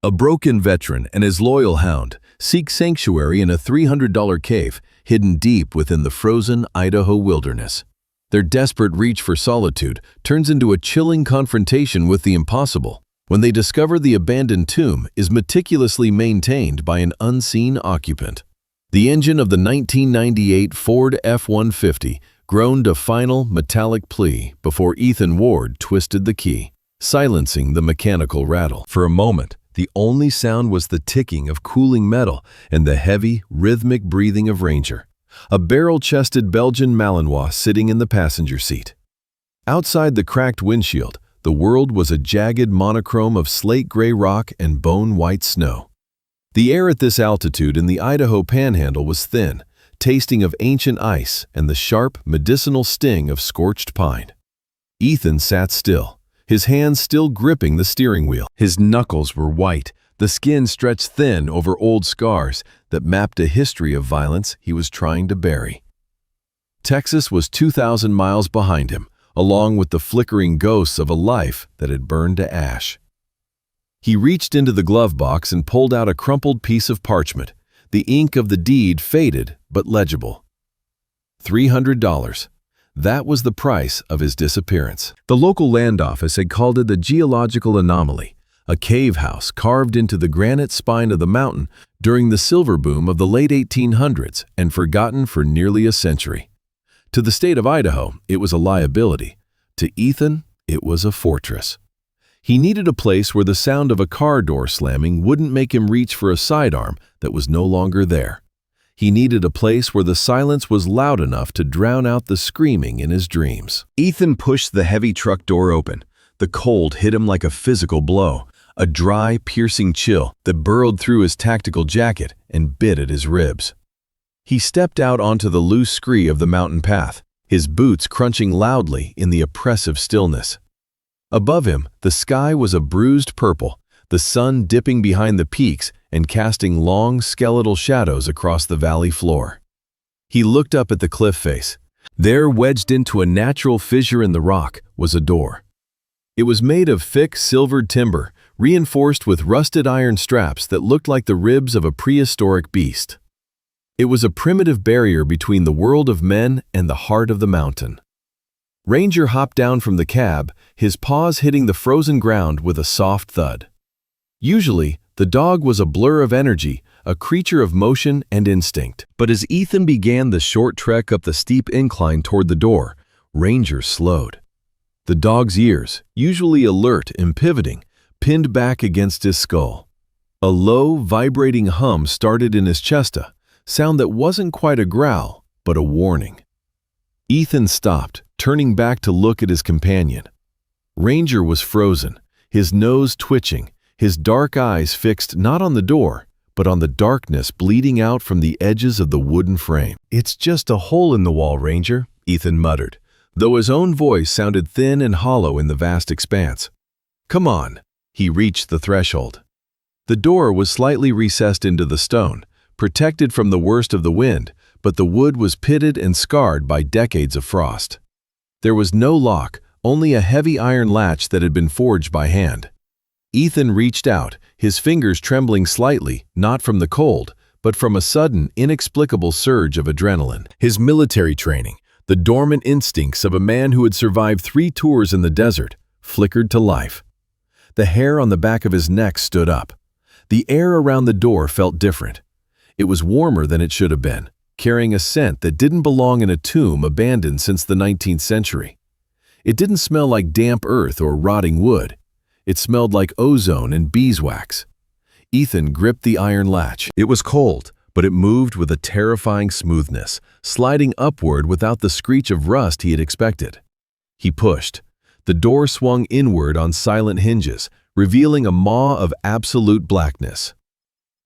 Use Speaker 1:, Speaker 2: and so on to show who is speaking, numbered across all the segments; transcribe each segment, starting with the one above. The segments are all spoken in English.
Speaker 1: A broken veteran and his loyal hound seek sanctuary in a $300 cave hidden deep within the frozen Idaho wilderness. Their desperate reach for solitude turns into a chilling confrontation with the impossible when they discover the abandoned tomb is meticulously maintained by an unseen occupant. The engine of the 1998 Ford F-150 groaned a final metallic plea before Ethan Ward twisted the key, silencing the mechanical rattle. For a moment, the only sound was the ticking of cooling metal and the heavy, rhythmic breathing of Ranger, a barrel-chested Belgian Malinois sitting in the passenger seat. Outside the cracked windshield, the world was a jagged monochrome of slate-gray rock and bone-white snow. The air at this altitude in the Idaho Panhandle was thin, tasting of ancient ice and the sharp, medicinal sting of scorched pine. Ethan sat still, his hands still gripping the steering wheel. His knuckles were white, the skin stretched thin over old scars that mapped a history of violence he was trying to bury. Texas was 2,000 miles behind him, along with the flickering ghosts of a life that had burned to ash. He reached into the glove box and pulled out a crumpled piece of parchment, the ink of the deed faded but legible. $300. That was the price of his disappearance. The local land office had called it the geological anomaly, a cave house carved into the granite spine of the mountain during the silver boom of the late 1800s and forgotten for nearly a century. To the state of Idaho, it was a liability. To Ethan, it was a fortress. He needed a place where the sound of a car door slamming wouldn't make him reach for a sidearm that was no longer there. He needed a place where the silence was loud enough to drown out the screaming in his dreams. Ethan pushed the heavy truck door open. The cold hit him like a physical blow, a dry, piercing chill that burrowed through his tactical jacket and bit at his ribs. He stepped out onto the loose scree of the mountain path, his boots crunching loudly in the oppressive stillness. Above him, the sky was a bruised purple, the sun dipping behind the peaks and casting long, skeletal shadows across the valley floor. He looked up at the cliff face. There, wedged into a natural fissure in the rock, was a door. It was made of thick, silvered timber, reinforced with rusted iron straps that looked like the ribs of a prehistoric beast. It was a primitive barrier between the world of men and the heart of the mountain. Ranger hopped down from the cab, his paws hitting the frozen ground with a soft thud. Usually, the dog was a blur of energy, a creature of motion and instinct. But as Ethan began the short trek up the steep incline toward the door, Ranger slowed. The dog's ears, usually alert and pivoting, pinned back against his skull. A low, vibrating hum started in his chest, a sound that wasn't quite a growl, but a warning. Ethan stopped, turning back to look at his companion. Ranger was frozen, his nose twitching, his dark eyes fixed not on the door, but on the darkness bleeding out from the edges of the wooden frame. "It's just a hole in the wall, Ranger," Ethan muttered, though his own voice sounded thin and hollow in the vast expanse. "Come on." He reached the threshold. The door was slightly recessed into the stone, protected from the worst of the wind, but the wood was pitted and scarred by decades of frost. There was no lock, only a heavy iron latch that had been forged by hand. Ethan reached out, his fingers trembling slightly, not from the cold, but from a sudden, inexplicable surge of adrenaline. His military training, the dormant instincts of a man who had survived 3 tours in the desert, flickered to life. The hair on the back of his neck stood up. The air around the door felt different. It was warmer than it should have been, carrying a scent that didn't belong in a tomb abandoned since the 19th century. It didn't smell like damp earth or rotting wood. It smelled like ozone and beeswax. Ethan gripped the iron latch. It was cold, but it moved with a terrifying smoothness, sliding upward without the screech of rust he had expected. He pushed. The door swung inward on silent hinges, revealing a maw of absolute blackness.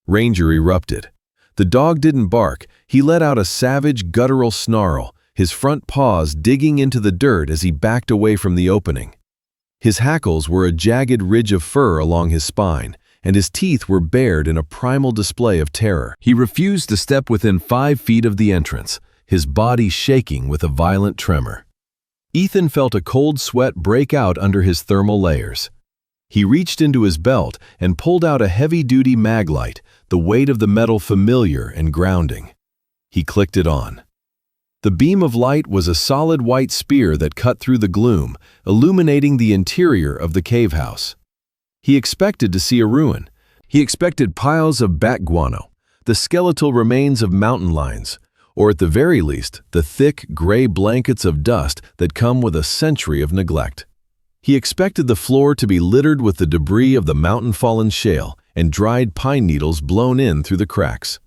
Speaker 1: Ranger erupted. The dog didn't bark. He let out a savage, guttural snarl, his front paws digging into the dirt as he backed away from the opening. His hackles were a jagged ridge of fur along his spine, and his teeth were bared in a primal display of terror. He refused to step within 5 feet of the entrance, his body shaking with a violent tremor. Ethan felt a cold sweat break out under his thermal layers. He reached into his belt and pulled out a heavy-duty mag light, the weight of the metal familiar and grounding. He clicked it on. The beam of light was a solid white spear that cut through the gloom, illuminating the interior of the cave house. He expected to see a ruin. He expected piles of bat guano, the skeletal remains of mountain lions, or at the very least, the thick, gray blankets of dust that come with a century of neglect. He expected the floor to be littered with the debris of the mountain-fallen shale and dried pine needles blown in through the cracks.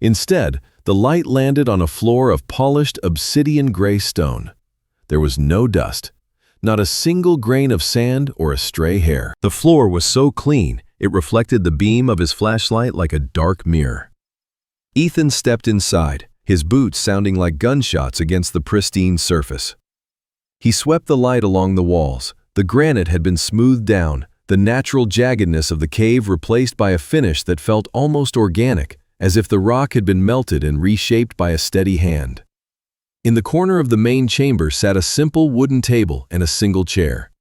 Speaker 1: Instead, the light landed on a floor of polished obsidian gray stone. There was no dust, not a single grain of sand or a stray hair. The floor was so clean, it reflected the beam of his flashlight like a dark mirror. Ethan stepped inside, his boots sounding like gunshots against the pristine surface. He swept the light along the walls. The granite had been smoothed down, the natural jaggedness of the cave replaced by a finish that felt almost organic, as if the rock had been melted and reshaped by a steady hand. In the corner of the main chamber sat a simple wooden table and a single chair.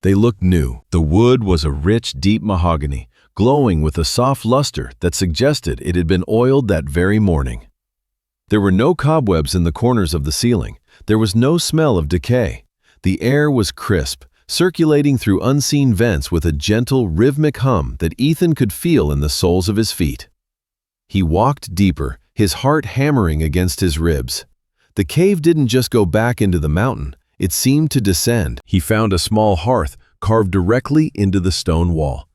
Speaker 1: They looked new. The wood was a rich, deep mahogany, glowing with a soft luster that suggested it had been oiled that very morning. There were no cobwebs in the corners of the ceiling. There was no smell of decay. The air was crisp, circulating through unseen vents with a gentle, rhythmic hum that Ethan could feel in the soles of his feet. He walked deeper, his heart hammering against his ribs. The cave didn't just go back into the mountain, it seemed to descend. He found a small hearth carved directly into the stone wall.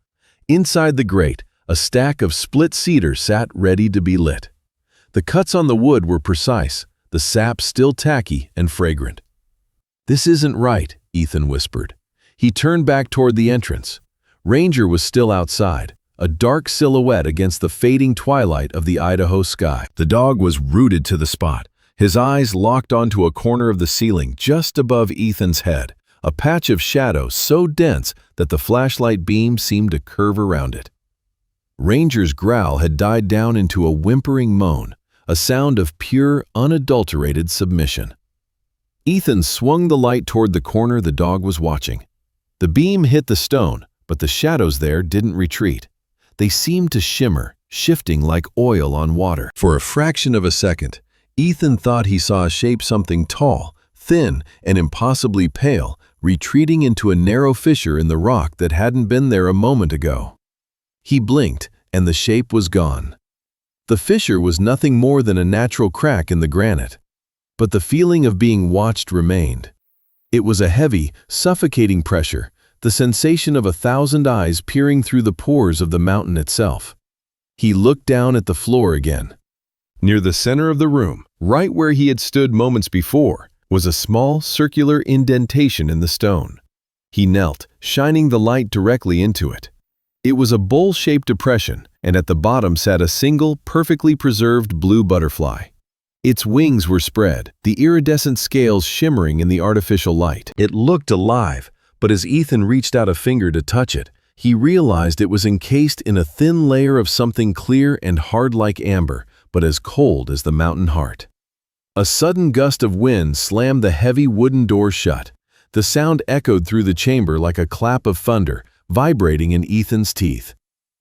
Speaker 1: Inside the grate, a stack of split cedar sat ready to be lit. The cuts on the wood were precise, the sap still tacky and fragrant. "This isn't right," Ethan whispered. He turned back toward the entrance. Ranger was still outside, a dark silhouette against the fading twilight of the Idaho sky. The dog was rooted to the spot, his eyes locked onto a corner of the ceiling just above Ethan's head, a patch of shadow so dense that the flashlight beam seemed to curve around it. Ranger's growl had died down into a whimpering moan, a sound of pure, unadulterated submission. Ethan swung the light toward the corner the dog was watching. The beam hit the stone, but the shadows there didn't retreat. They seemed to shimmer, shifting like oil on water. For a fraction of a second, Ethan thought he saw a shape something tall, thin, and impossibly pale, retreating into a narrow fissure in the rock that hadn't been there a moment ago. He blinked, and the shape was gone. The fissure was nothing more than a natural crack in the granite. But the feeling of being watched remained. It was a heavy, suffocating pressure, the sensation of 1,000 eyes peering through the pores of the mountain itself. He looked down at the floor again. Near the center of the room, right where he had stood moments before, was a small, circular indentation in the stone. He knelt, shining the light directly into it. It was a bowl-shaped depression, and at the bottom sat a single, perfectly preserved blue butterfly. Its wings were spread, the iridescent scales shimmering in the artificial light. It looked alive, but as Ethan reached out a finger to touch it, he realized it was encased in a thin layer of something clear and hard like amber, but as cold as the mountain heart. A sudden gust of wind slammed the heavy wooden door shut. The sound echoed through the chamber like a clap of thunder, vibrating in Ethan's teeth.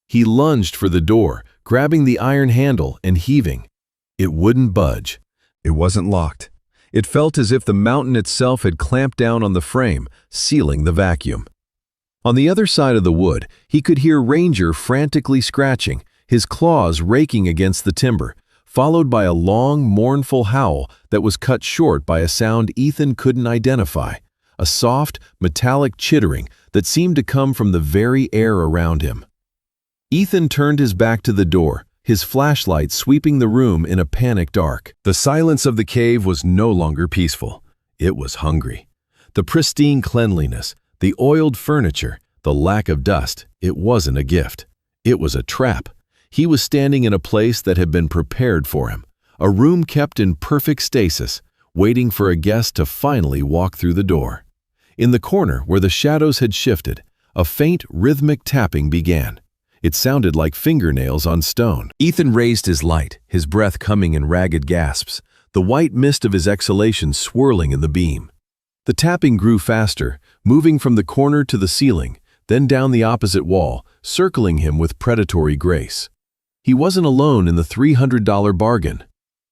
Speaker 1: He lunged for the door, grabbing the iron handle and heaving. It wouldn't budge. It wasn't locked. It felt as if the mountain itself had clamped down on the frame, sealing the vacuum. On the other side of the wood, he could hear Ranger frantically scratching, his claws raking against the timber, followed by a long, mournful howl that was cut short by a sound Ethan couldn't identify, a soft, metallic chittering that seemed to come from the very air around him. Ethan turned his back to the door, his flashlight sweeping the room in a panicked arc. The silence of the cave was no longer peaceful. It was hungry. The pristine cleanliness, the oiled furniture, the lack of dust, it wasn't a gift. It was a trap. He was standing in a place that had been prepared for him, a room kept in perfect stasis, waiting for a guest to finally walk through the door. In the corner where the shadows had shifted, a faint, rhythmic tapping began. It sounded like fingernails on stone. Ethan raised his light, his breath coming in ragged gasps, the white mist of his exhalation swirling in the beam. The tapping grew faster, moving from the corner to the ceiling, then down the opposite wall, circling him with predatory grace. He wasn't alone in the $300 bargain.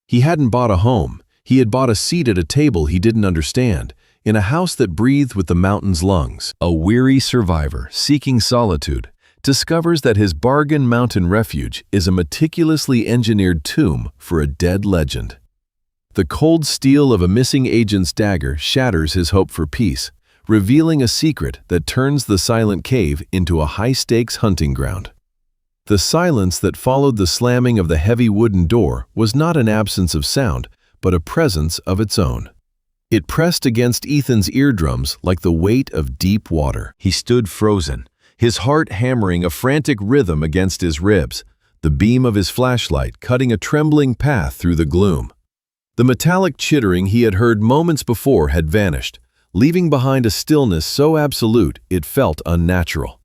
Speaker 1: He hadn't bought a home. He had bought a seat at a table he didn't understand, in a house that breathed with the mountain's lungs. A weary survivor seeking solitude discovers that his bargain mountain refuge is a meticulously engineered tomb for a dead legend. The cold steel of a missing agent's dagger shatters his hope for peace, revealing a secret that turns the silent cave into a high-stakes hunting ground. The silence that followed the slamming of the heavy wooden door was not an absence of sound, but a presence of its own. It pressed against Ethan's eardrums like the weight of deep water. He stood frozen, his heart hammering a frantic rhythm against his ribs, the beam of his flashlight cutting a trembling path through the gloom. The metallic chittering he had heard moments before had vanished, leaving behind a stillness so absolute it felt unnatural.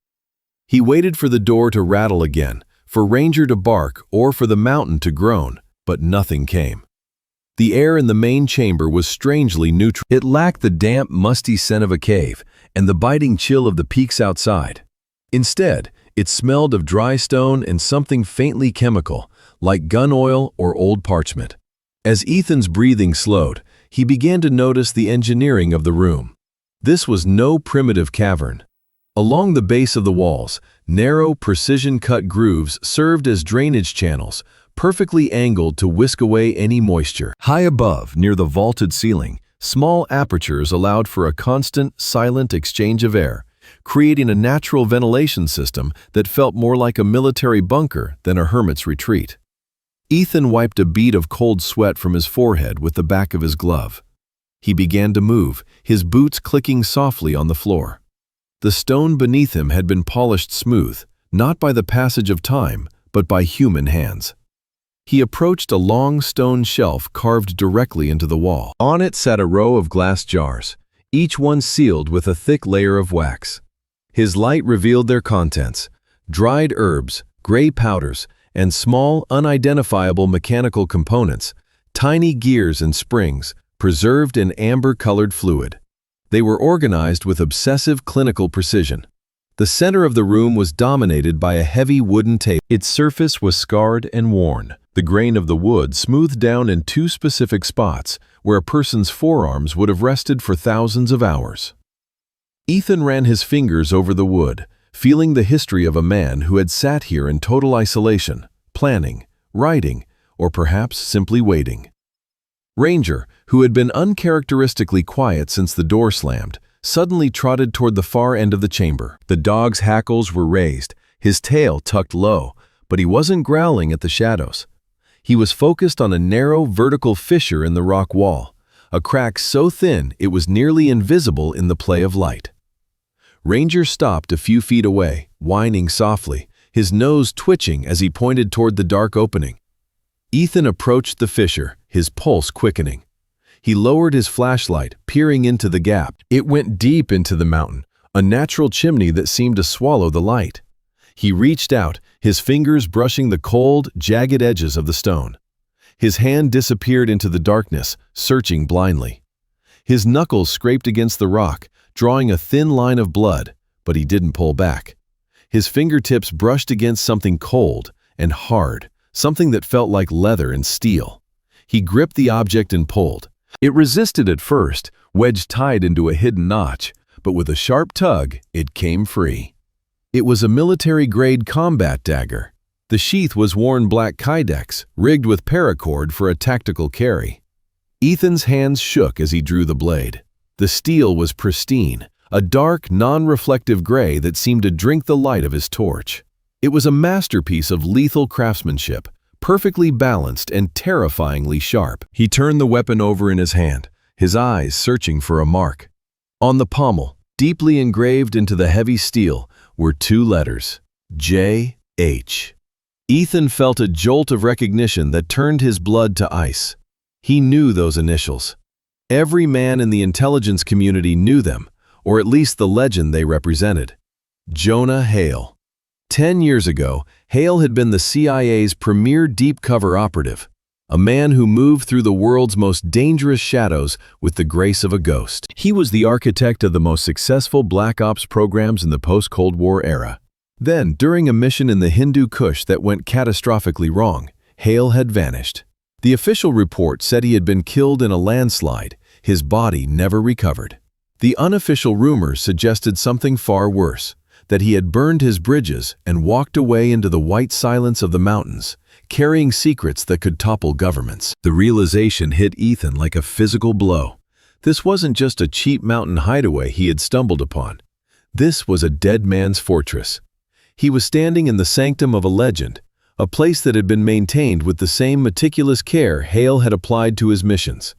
Speaker 1: He waited for the door to rattle again, for Ranger to bark, or for the mountain to groan, but nothing came. The air in the main chamber was strangely neutral. It lacked the damp, musty scent of a cave and the biting chill of the peaks outside. Instead, it smelled of dry stone and something faintly chemical, like gun oil or old parchment. As Ethan's breathing slowed, he began to notice the engineering of the room. This was no primitive cavern. Along the base of the walls, narrow, precision-cut grooves served as drainage channels, perfectly angled to whisk away any moisture. High above, near the vaulted ceiling, small apertures allowed for a constant, silent exchange of air, creating a natural ventilation system that felt more like a military bunker than a hermit's retreat. Ethan wiped a bead of cold sweat from his forehead with the back of his glove. He began to move, his boots clicking softly on the floor. The stone beneath him had been polished smooth, not by the passage of time, but by human hands. He approached a long stone shelf carved directly into the wall. On it sat a row of glass jars, each one sealed with a thick layer of wax. His light revealed their contents: dried herbs, gray powders, and small, unidentifiable mechanical components, tiny gears and springs, preserved in amber-colored fluid. They were organized with obsessive clinical precision. The center of the room was dominated by a heavy wooden table. Its surface was scarred and worn, the grain of the wood smoothed down in two specific spots where a person's forearms would have rested for thousands of hours. Ethan ran his fingers over the wood, feeling the history of a man who had sat here in total isolation, planning, writing, or perhaps simply waiting. Ranger, who had been uncharacteristically quiet since the door slammed, suddenly trotted toward the far end of the chamber. The dog's hackles were raised, his tail tucked low, but he wasn't growling at the shadows. He was focused on a narrow, vertical fissure in the rock wall, a crack so thin it was nearly invisible in the play of light. Ranger stopped a few feet away, whining softly, his nose twitching as he pointed toward the dark opening. Ethan approached the fissure, his pulse quickening. He lowered his flashlight, peering into the gap. It went deep into the mountain, a natural chimney that seemed to swallow the light. He reached out, his fingers brushing the cold, jagged edges of the stone. His hand disappeared into the darkness, searching blindly. His knuckles scraped against the rock, drawing a thin line of blood, but he didn't pull back. His fingertips brushed against something cold and hard, something that felt like leather and steel. He gripped the object and pulled. It resisted at first, wedged tight into a hidden notch, but with a sharp tug, it came free. It was a military-grade combat dagger. The sheath was worn black kydex, rigged with paracord for a tactical carry. Ethan's hands shook as he drew the blade. The steel was pristine, a dark, non-reflective gray that seemed to drink the light of his torch. It was a masterpiece of lethal craftsmanship, perfectly balanced and terrifyingly sharp. He turned the weapon over in his hand, his eyes searching for a mark. On the pommel, deeply engraved into the heavy steel, were two letters: J.H. Ethan felt a jolt of recognition that turned his blood to ice. He knew those initials. Every man in the intelligence community knew them, or at least the legend they represented. Jonah Hail. 10 years ago, Hale had been the CIA's premier deep-cover operative. a man who moved through the world's most dangerous shadows with the grace of a ghost. He was the architect of the most successful Black Ops programs in the post-Cold War era. Then, during a mission in the Hindu Kush that went catastrophically wrong, Hail had vanished. The official report said he had been killed in a landslide, his body never recovered. The unofficial rumors suggested something far worse, that he had burned his bridges and walked away into the white silence of the mountains, carrying secrets that could topple governments. The realization hit Ethan like a physical blow. This wasn't just a cheap mountain hideaway he had stumbled upon. This was a dead man's fortress. He was standing in the sanctum of a legend, a place that had been maintained with the same meticulous care Hail had applied to his missions.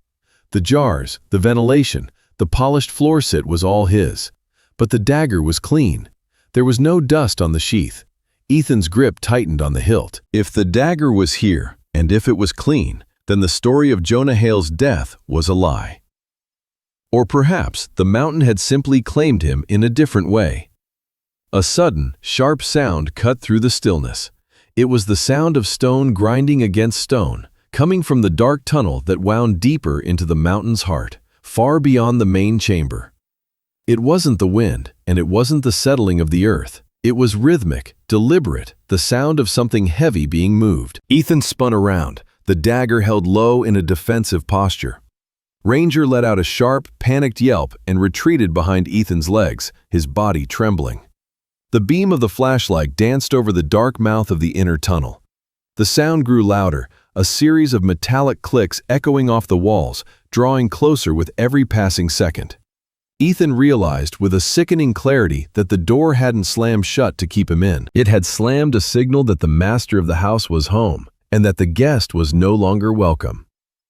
Speaker 1: The jars, the ventilation, the polished floor sit was all his. But the dagger was clean. There was no dust on the sheath. Ethan's grip tightened on the hilt. If the dagger was here, and if it was clean, then the story of Jonah Hail's death was a lie. Or perhaps the mountain had simply claimed him in a different way. A sudden, sharp sound cut through the stillness. It was the sound of stone grinding against stone, coming from the dark tunnel that wound deeper into the mountain's heart, far beyond the main chamber. It wasn't the wind, and it wasn't the settling of the earth. It was rhythmic, deliberate, the sound of something heavy being moved. Ethan spun around, the dagger held low in a defensive posture. Ranger let out a sharp, panicked yelp and retreated behind Ethan's legs, his body trembling. The beam of the flashlight danced over the dark mouth of the inner tunnel. The sound grew louder, a series of metallic clicks echoing off the walls, drawing closer with every passing second. Ethan realized with a sickening clarity that the door hadn't slammed shut to keep him in. It had slammed a signal that the master of the house was home, and that the guest was no longer welcome.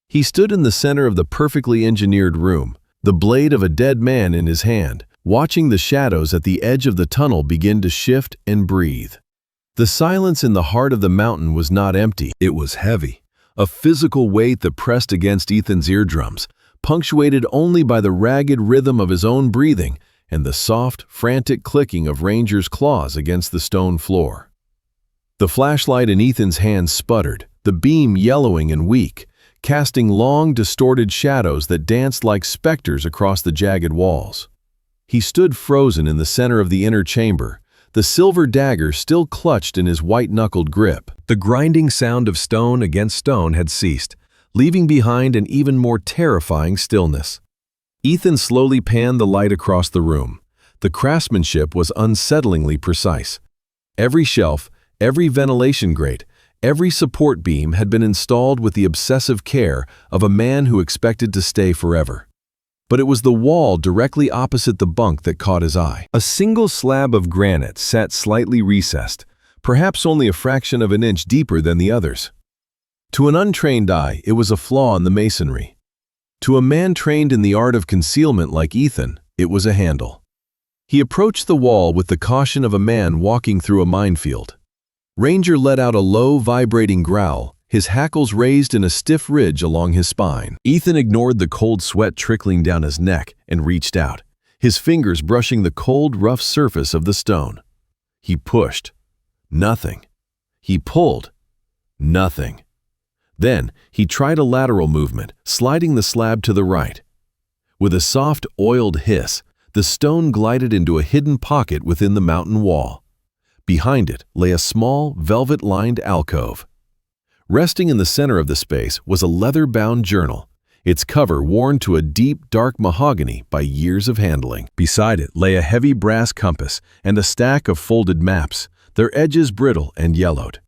Speaker 1: He stood in the center of the perfectly engineered room, the blade of a dead man in his hand, watching the shadows at the edge of the tunnel begin to shift and breathe. The silence in the heart of the mountain was not empty, it was heavy, a physical weight that pressed against Ethan's eardrums, punctuated only by the ragged rhythm of his own breathing and the soft, frantic clicking of Ranger's claws against the stone floor. The flashlight in Ethan's hand sputtered, the beam yellowing and weak, casting long, distorted shadows that danced like specters across the jagged walls. He stood frozen in the center of the inner chamber, the silver dagger still clutched in his white-knuckled grip. The grinding sound of stone against stone had ceased, leaving behind an even more terrifying stillness. Ethan slowly panned the light across the room. The craftsmanship was unsettlingly precise. Every shelf, every ventilation grate, every support beam had been installed with the obsessive care of a man who expected to stay forever. But it was the wall directly opposite the bunk that caught his eye. A single slab of granite sat slightly recessed, perhaps only a fraction of an inch deeper than the others. To an untrained eye, it was a flaw in the masonry. To a man trained in the art of concealment like Ethan, it was a handle. He approached the wall with the caution of a man walking through a minefield. Ranger let out a low, vibrating growl, his hackles raised in a stiff ridge along his spine. Ethan ignored the cold sweat trickling down his neck and reached out, his fingers brushing the cold, rough surface of the stone. He pushed. Nothing. He pulled. Nothing. Then, he tried a lateral movement, sliding the slab to the right. With a soft, oiled hiss, the stone glided into a hidden pocket within the mountain wall. Behind it lay a small, velvet-lined alcove. Resting in the center of the space was a leather-bound journal, its cover worn to a deep, dark mahogany by years of handling. Beside it lay a heavy brass compass and a stack of folded maps, their edges brittle and yellowed.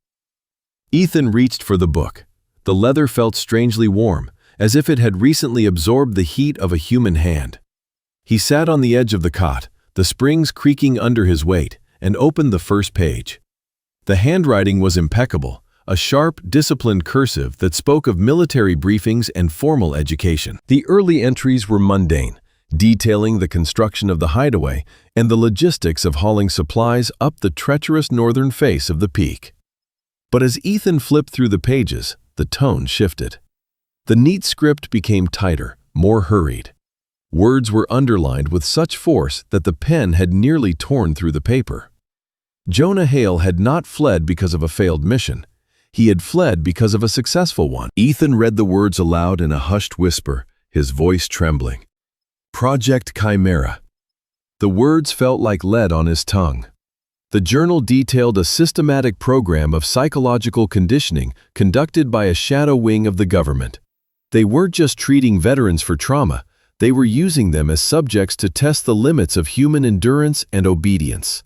Speaker 1: Ethan reached for the book. The leather felt strangely warm, as if it had recently absorbed the heat of a human hand. He sat on the edge of the cot, the springs creaking under his weight, and opened the first page. The handwriting was impeccable, a sharp, disciplined cursive that spoke of military briefings and formal education. The early entries were mundane, detailing the construction of the hideaway and the logistics of hauling supplies up the treacherous northern face of the peak. But as Ethan flipped through the pages, the tone shifted. The neat script became tighter, more hurried. Words were underlined with such force that the pen had nearly torn through the paper. Jonah Hail had not fled because of a failed mission. He had fled because of a successful one. Ethan read the words aloud in a hushed whisper, his voice trembling. Project Chimera. The words felt like lead on his tongue. The journal detailed a systematic program of psychological conditioning conducted by a shadow wing of the government. They weren't just treating veterans for trauma, they were using them as subjects to test the limits of human endurance and obedience.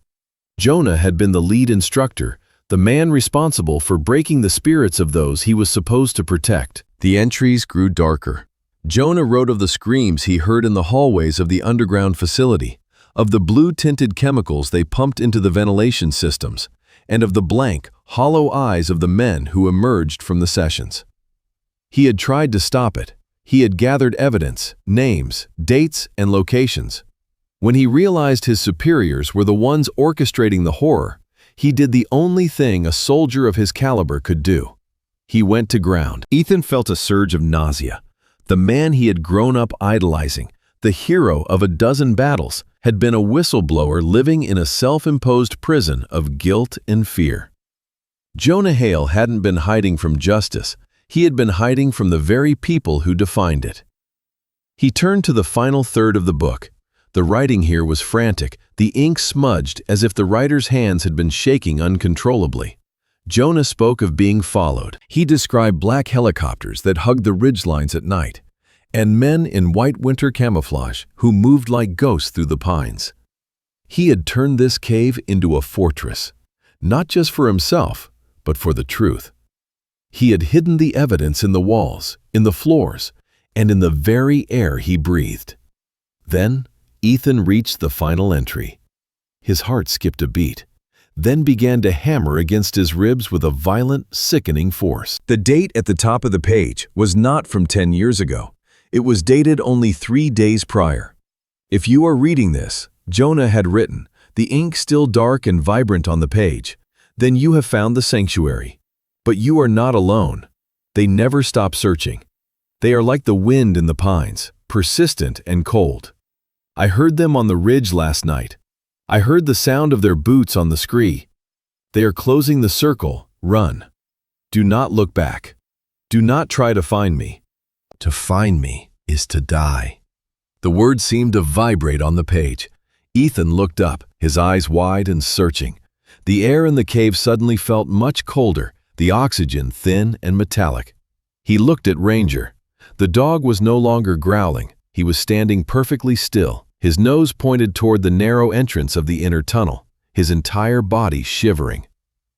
Speaker 1: Jonah had been the lead instructor, the man responsible for breaking the spirits of those he was supposed to protect. The entries grew darker. Jonah wrote of the screams he heard in the hallways of the underground facility, of the blue-tinted chemicals they pumped into the ventilation systems, and of the blank, hollow eyes of the men who emerged from the sessions. He had tried to stop it. He had gathered evidence, names, dates, and locations. When he realized his superiors were the ones orchestrating the horror, he did the only thing a soldier of his caliber could do. He went to ground. Ethan felt a surge of nausea. The man he had grown up idolizing, the hero of a dozen battles, had been a whistleblower living in a self-imposed prison of guilt and fear. Jonah Hail hadn't been hiding from justice. He had been hiding from the very people who defined it. He turned to the final third of the book. The writing here was frantic, the ink smudged as if the writer's hands had been shaking uncontrollably. Jonah spoke of being followed. He described black helicopters that hugged the ridgelines at night, and men in white winter camouflage who moved like ghosts through the pines. He had turned this cave into a fortress, not just for himself, but for the truth. He had hidden the evidence in the walls, in the floors, and in the very air he breathed. Then, Ethan reached the final entry. His heart skipped a beat, then began to hammer against his ribs with a violent, sickening force. The date at the top of the page was not from 10 years ago. It was dated only 3 days prior. If you are reading this, Jonah had written, the ink still dark and vibrant on the page, then you have found the sanctuary. But you are not alone. They never stop searching. They are like the wind in the pines, persistent and cold. I heard them on the ridge last night. I heard the sound of their boots on the scree. They are closing the circle. Run. Do not look back. Do not try to find me. To find me is to die. The words seemed to vibrate on the page. Ethan looked up, his eyes wide and searching. The air in the cave suddenly felt much colder, the oxygen thin and metallic. He looked at Ranger. The dog was no longer growling. He was standing perfectly still, his nose pointed toward the narrow entrance of the inner tunnel, his entire body shivering.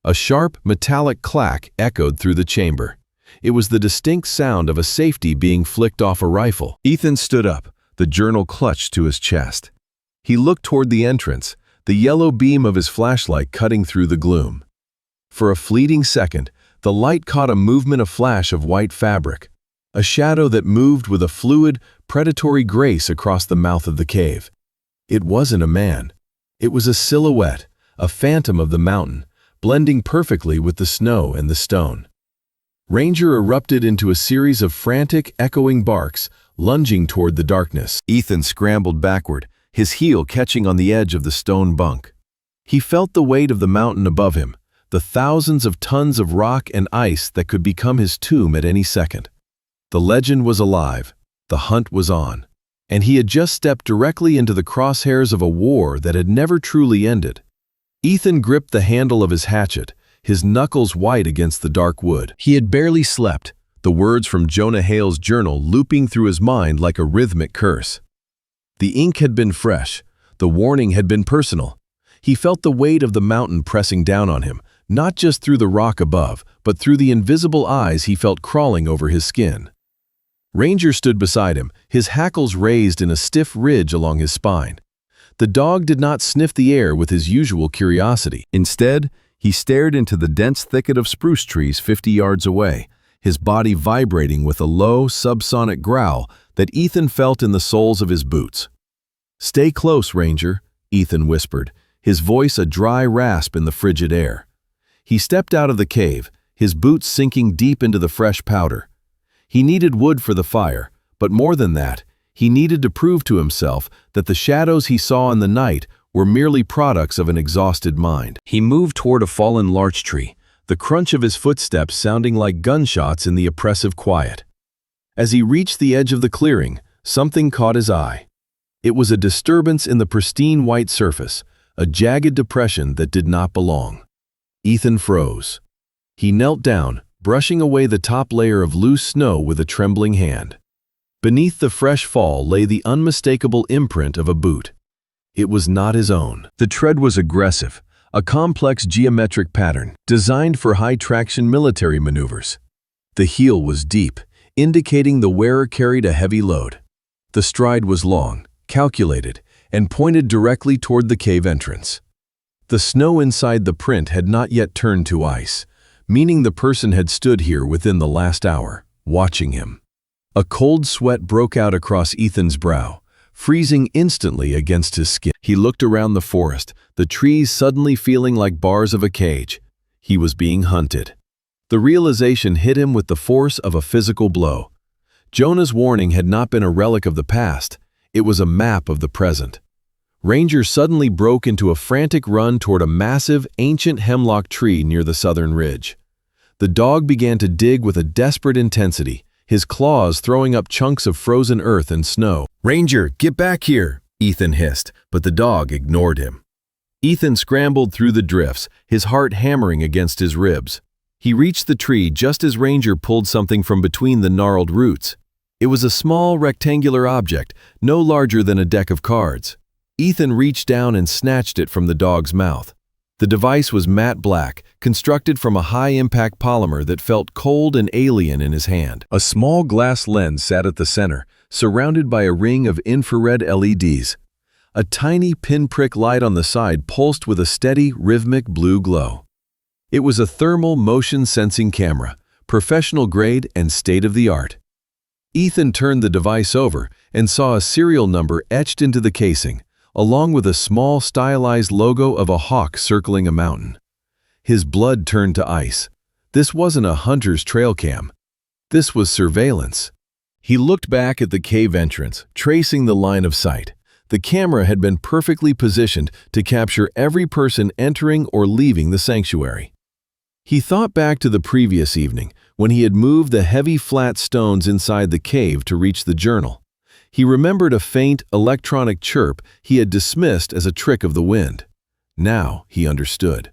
Speaker 1: A sharp, metallic clack echoed through the chamber. It was the distinct sound of a safety being flicked off a rifle. Ethan stood up, the journal clutched to his chest. He looked toward the entrance, the yellow beam of his flashlight cutting through the gloom. For a fleeting second, the light caught a movement, a flash of white fabric, a shadow that moved with a fluid, predatory grace across the mouth of the cave. It wasn't a man. It was a silhouette, a phantom of the mountain, blending perfectly with the snow and the stone. Ranger erupted into a series of frantic, echoing barks, lunging toward the darkness. Ethan scrambled backward, his heel catching on the edge of the stone bunk. He felt the weight of the mountain above him, the thousands of tons of rock and ice that could become his tomb at any second. The legend was alive, the hunt was on, and he had just stepped directly into the crosshairs of a war that had never truly ended. Ethan gripped the handle of his hatchet, his knuckles white against the dark wood. He had barely slept, the words from Jonah Hail's journal looping through his mind like a rhythmic curse. The ink had been fresh, the warning had been personal. He felt the weight of the mountain pressing down on him, not just through the rock above, but through the invisible eyes he felt crawling over his skin. Ranger stood beside him, his hackles raised in a stiff ridge along his spine. The dog did not sniff the air with his usual curiosity. Instead, he stared into the dense thicket of spruce trees 50 yards away, his body vibrating with a low, subsonic growl that Ethan felt in the soles of his boots. "Stay close, Ranger," Ethan whispered, his voice a dry rasp in the frigid air. He stepped out of the cave, his boots sinking deep into the fresh powder. He needed wood for the fire, but more than that, he needed to prove to himself that the shadows he saw in the night were merely products of an exhausted mind. He moved toward a fallen larch tree, the crunch of his footsteps sounding like gunshots in the oppressive quiet. As he reached the edge of the clearing, something caught his eye. It was a disturbance in the pristine white surface, a jagged depression that did not belong. Ethan froze. He knelt down, brushing away the top layer of loose snow with a trembling hand. Beneath the fresh fall lay the unmistakable imprint of a boot. It was not his own. The tread was aggressive, a complex geometric pattern designed for high-traction military maneuvers. The heel was deep, indicating the wearer carried a heavy load. The stride was long, calculated, and pointed directly toward the cave entrance. The snow inside the print had not yet turned to ice, meaning the person had stood here within the last hour, watching him. A cold sweat broke out across Ethan's brow, freezing instantly against his skin. He looked around the forest, the trees suddenly feeling like bars of a cage. He was being hunted. The realization hit him with the force of a physical blow. Jonah's warning had not been a relic of the past, it was a map of the present. Ranger suddenly broke into a frantic run toward a massive, ancient hemlock tree near the southern ridge. The dog began to dig with a desperate intensity, his claws throwing up chunks of frozen earth and snow. "Ranger, get back here!" Ethan hissed, but the dog ignored him. Ethan scrambled through the drifts, his heart hammering against his ribs. He reached the tree just as Ranger pulled something from between the gnarled roots. It was a small, rectangular object, no larger than a deck of cards. Ethan reached down and snatched it from the dog's mouth. The device was matte black, constructed from a high-impact polymer that felt cold and alien in his hand. A small glass lens sat at the center, surrounded by a ring of infrared LEDs. A tiny pinprick light on the side pulsed with a steady, rhythmic blue glow. It was a thermal motion-sensing camera, professional-grade and state-of-the-art. Ethan turned the device over and saw a serial number etched into the casing, along with a small stylized logo of a hawk circling a mountain. His blood turned to ice. This wasn't a hunter's trail cam. This was surveillance. He looked back at the cave entrance, tracing the line of sight. The camera had been perfectly positioned to capture every person entering or leaving the sanctuary. He thought back to the previous evening, when he had moved the heavy flat stones inside the cave to reach the journal. He remembered a faint, electronic chirp he had dismissed as a trick of the wind. Now he understood.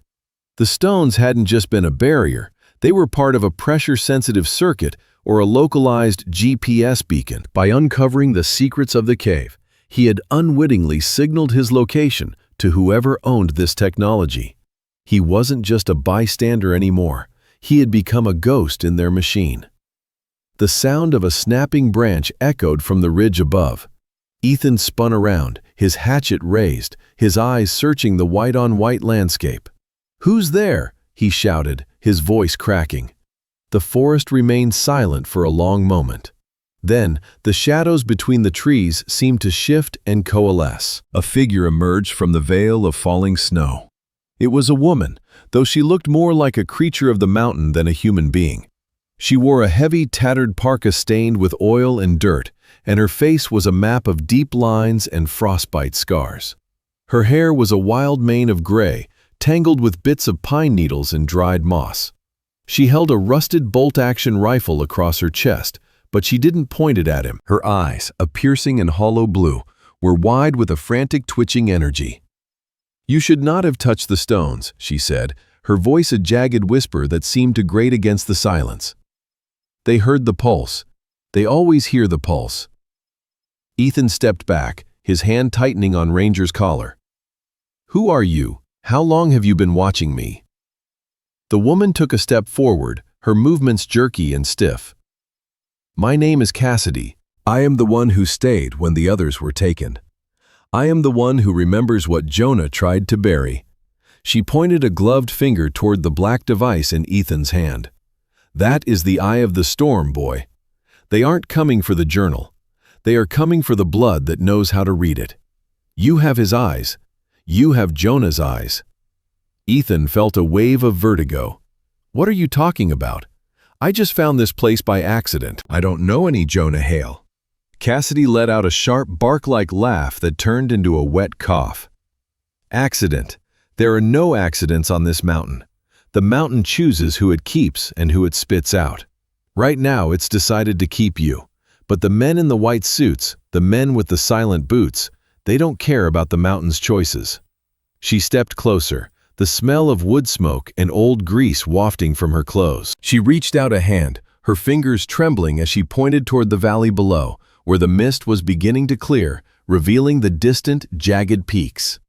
Speaker 1: The stones hadn't just been a barrier, they were part of a pressure-sensitive circuit or a localized GPS beacon. By uncovering the secrets of the cave, he had unwittingly signaled his location to whoever owned this technology. He wasn't just a bystander anymore, he had become a ghost in their machine. The sound of a snapping branch echoed from the ridge above. Ethan spun around, his hatchet raised, his eyes searching the white-on-white landscape. "Who's there?" he shouted, his voice cracking. The forest remained silent for a long moment. Then, the shadows between the trees seemed to shift and coalesce. A figure emerged from the veil of falling snow. It was a woman, though she looked more like a creature of the mountain than a human being. She wore a heavy, tattered parka stained with oil and dirt, and her face was a map of deep lines and frostbite scars. Her hair was a wild mane of gray, tangled with bits of pine needles and dried moss. She held a rusted bolt-action rifle across her chest, but she didn't point it at him. Her eyes, a piercing and hollow blue, were wide with a frantic twitching energy. "You should not have touched the stones," she said, her voice a jagged whisper that seemed to grate against the silence. They heard the pulse. They always hear the pulse. Ethan stepped back, his hand tightening on Ranger's collar. "Who are you? How long have you been watching me?" The woman took a step forward, her movements jerky and stiff. "My name is Cassidy. I am the one who stayed when the others were taken. I am the one who remembers what Jonah tried to bury." She pointed a gloved finger toward the black device in Ethan's hand. "That is the eye of the storm, boy. They aren't coming for the journal. They are coming for the blood that knows how to read it. You have his eyes. You have Jonah's eyes." Ethan felt a wave of vertigo. "What are you talking about? I just found this place by accident. I don't know any Jonah Hail." Cassidy let out a sharp, bark-like laugh that turned into a wet cough. "Accident. There are no accidents on this mountain. The mountain chooses who it keeps and who it spits out. Right now, it's decided to keep you. But the men in the white suits, the men with the silent boots, they don't care about the mountain's choices. She stepped closer, the smell of wood smoke and old grease wafting from her clothes. She reached out a hand, her fingers trembling as she pointed toward the valley below, where the mist was beginning to clear, revealing the distant, jagged peaks.